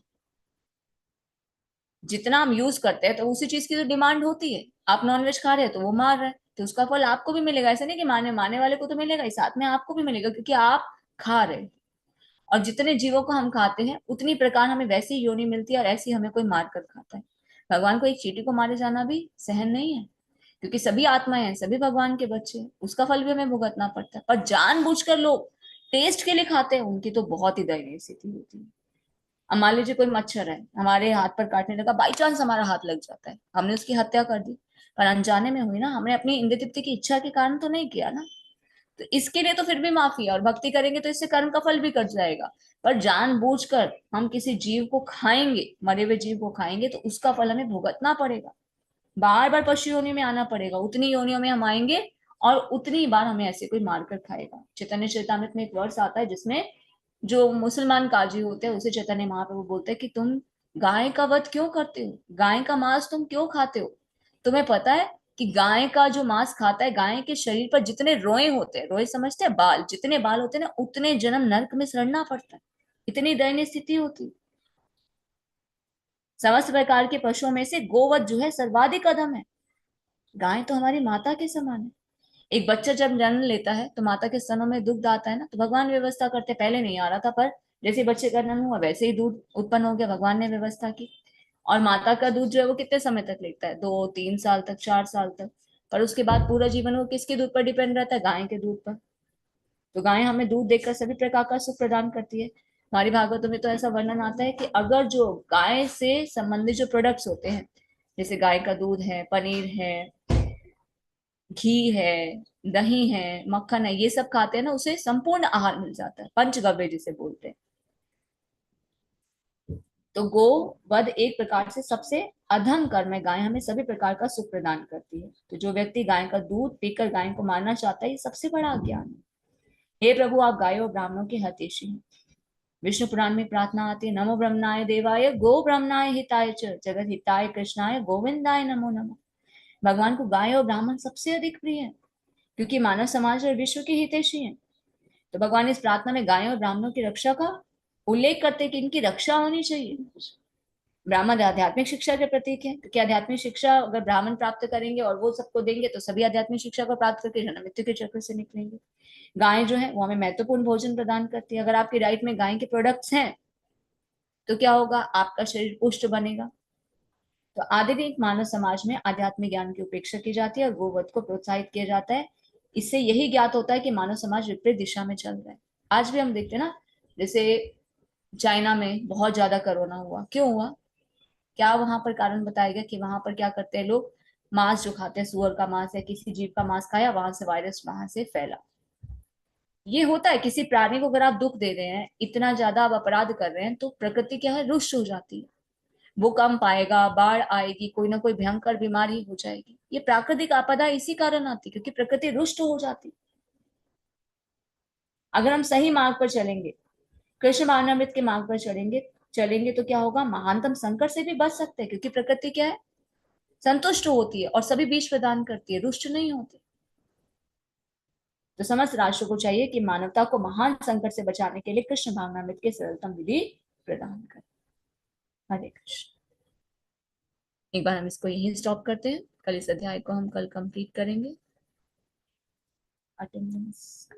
Speaker 2: जितना हम यूज करते हैं तो उसी चीज की तो डिमांड होती है। आप नॉनवेज खा रहे हैं तो वो मार रहा है, तो उसका फल आपको भी मिलेगा। ऐसा नहीं कि मारने मारने वाले को तो मिलेगा ही, साथ में आपको भी मिलेगा, क्योंकि आप खा रहे हैं। और जितने जीवों को हम खाते हैं उतनी प्रकार हमें वैसी योनि मिलती है, और ऐसी हमें कोई मार कर खाता है। भगवान को एक चींटी को मारे जाना भी सहन नहीं है, क्योंकि सभी आत्माएं हैं, सभी भगवान के बच्चे हैं, उसका फल भी हमें भुगतना पड़ता है। पर जानबूझकर लोग टेस्ट के लिए खाते हैं, उनकी तो बहुत ही दयनीय स्थिति होती है। अब मान लीजिए कोई मच्छर है, हमारे हाथ पर काटने लगा, बाई चांस हमारा हाथ लग जाता है, हमने उसकी हत्या कर दी, पर अनजाने में हुई ना, हमने अपनी इंद्र तृप्ति की इच्छा के कारण तो नहीं किया ना। तो इसके लिए तो फिर भी माफी है, और भक्ति करेंगे तो इससे कर्म का फल भी कट जाएगा। पर जानबूझकर हम किसी जीव को खाएंगे, मरे हुए जीव को खाएंगे, तो उसका फल हमें भुगतना पड़ेगा, बार बार पशु योनि में आना पड़ेगा, उतनी योनियों में हम आएंगे और उतनी बार हमें ऐसे कोई मारकर खाएगा। चैतन्य चरितामृत में एक वर्ष आता है जिसमें जो मुसलमान काजी होते हैं उसे चैतन्य महाप्रभु बोलते हैं कि तुम गाय का वध क्यों करते हो, गाय का मांस तुम क्यों खाते हो। तुम्हें पता है कि गाय का जो मांस खाता है, गाय के शरीर पर जितने रोए होते हैं, रोए समझते हैं बाल, जितने बाल होते हैं ना, उतने जन्म नरक में सड़ना पड़ता है। इतनी दयनीय स्थिति होती है। समस्त प्रकार के पशुओं में से गोवध जो है सर्वाधिक अधम है। गाय तो हमारी माता के समान है। एक बच्चा जब जन्म लेता है तो माता के स्तनों में दुग्ध आता है ना, तो भगवान व्यवस्था करते, पहले नहीं आ रहा था, पर जैसे बच्चे का जन्म हुआ वैसे ही दूध उत्पन्न हो गया, भगवान ने व्यवस्था की। और माता का दूध जो है वो कितने समय तक लेता है, 2-3 साल तक, 4 साल तक। पर उसके बाद पूरा जीवन वो किसके दूध पर डिपेंड रहता है, गाय के दूध पर। तो गाय हमें दूध देकर सभी प्रकार का सुख प्रदान करती है। हमारी भागवतों में तो ऐसा वर्णन आता है कि अगर जो गाय से संबंधित जो प्रोडक्ट्स होते हैं, जैसे गाय का दूध है, पनीर है, घी है, दही है, मक्खन है, ये सब खाते हैं ना, उसे संपूर्ण आहार मिल जाता है, पंचगव्य जिसे बोलते हैं। तो गो वध एक प्रकार से सबसे अधम कर्म है। गाय हमें सभी प्रकार का सुख प्रदान करती है। तो जो व्यक्ति गाय का दूध पीकर गाय को मारना चाहता है, ये सबसे बड़ा अज्ञान है। हे प्रभु, आप गायों और ब्राह्मणों के हितैषी हैं। विष्णु पुराण में प्रार्थना आती है, नमो ब्रह्मणाय देवाय गो ब्रह्मणाय हिताय च जगत हिताय कृष्णाय गोविंदाय नमो नमः। भगवान को गाय और ब्राह्मण सबसे अधिक प्रिय है, क्योंकि मानव समाज और विश्व के हितैषी हैं। तो भगवान इस प्रार्थना में गायों और ब्राह्मणों की रक्षा का उल्लेख करते हैं कि इनकी रक्षा होनी चाहिए। ब्राह्मण आध्यात्मिक शिक्षा के प्रतीक है, क्योंकि आध्यात्मिक शिक्षा अगर ब्राह्मण प्राप्त करेंगे और वो सबको देंगे तो सभी आध्यात्मिक शिक्षा को प्राप्त करके जन्म मृत्यु के चक्र से निकलेंगे। गाय जो है वो हमें महत्वपूर्ण भोजन प्रदान करती है। अगर आपकी डाइट में गाय के प्रोडक्ट्स हैं तो क्या होगा, आपका शरीर पुष्ट बनेगा। तो आधुनिक मानव समाज में आध्यात्मिक ज्ञान की उपेक्षा की जाती है और गोवध को प्रोत्साहित किया जाता है। इससे यही ज्ञात होता है कि मानव समाज विपरीत दिशा में चल रहा है। आज भी हम देखते हैं ना, जैसे चाइना में बहुत ज्यादा कोरोना हुआ, क्यों हुआ, क्या वहां पर कारण बताया गया कि वहां पर क्या करते हैं लोग, मांस जो खाते हैं, सुअर का मांस या किसी जीव का मांस खाया, वहां से वायरस वहां से फैला। ये होता है, किसी प्राणी को अगर आप दुख दे रहे हैं, इतना ज्यादा आप अपराध कर रहे हैं, तो प्रकृति क्या है, रुष्ट हो जाती है। वो कम पाएगा, बाढ़ आएगी, कोई ना कोई भयंकर बीमारी हो जाएगी। ये प्राकृतिक आपदा इसी कारण आती, क्योंकि प्रकृति रुष्ट हो जाती। अगर हम सही मार्ग पर चलेंगे, कृष्ण भावनामृत के मार्ग पर चलेंगे चलेंगे तो क्या होगा, महानतम संकट से भी बच सकते हैं, क्योंकि प्रकृति क्या है, संतुष्ट होती है और सभी बीज प्रदान करती है, रुष्ट नहीं होती। तो समस्त राष्ट्र को चाहिए कि मानवता को महान संकट से बचाने के लिए कृष्ण भावनामृत के सरलतम विधि प्रदान करें। हरे कृष्ण। एक बार हम इसको यहीं स्टॉप करते हैं, कल इस अध्याय को हम कल कंप्लीट करेंगे। अटेंडेंस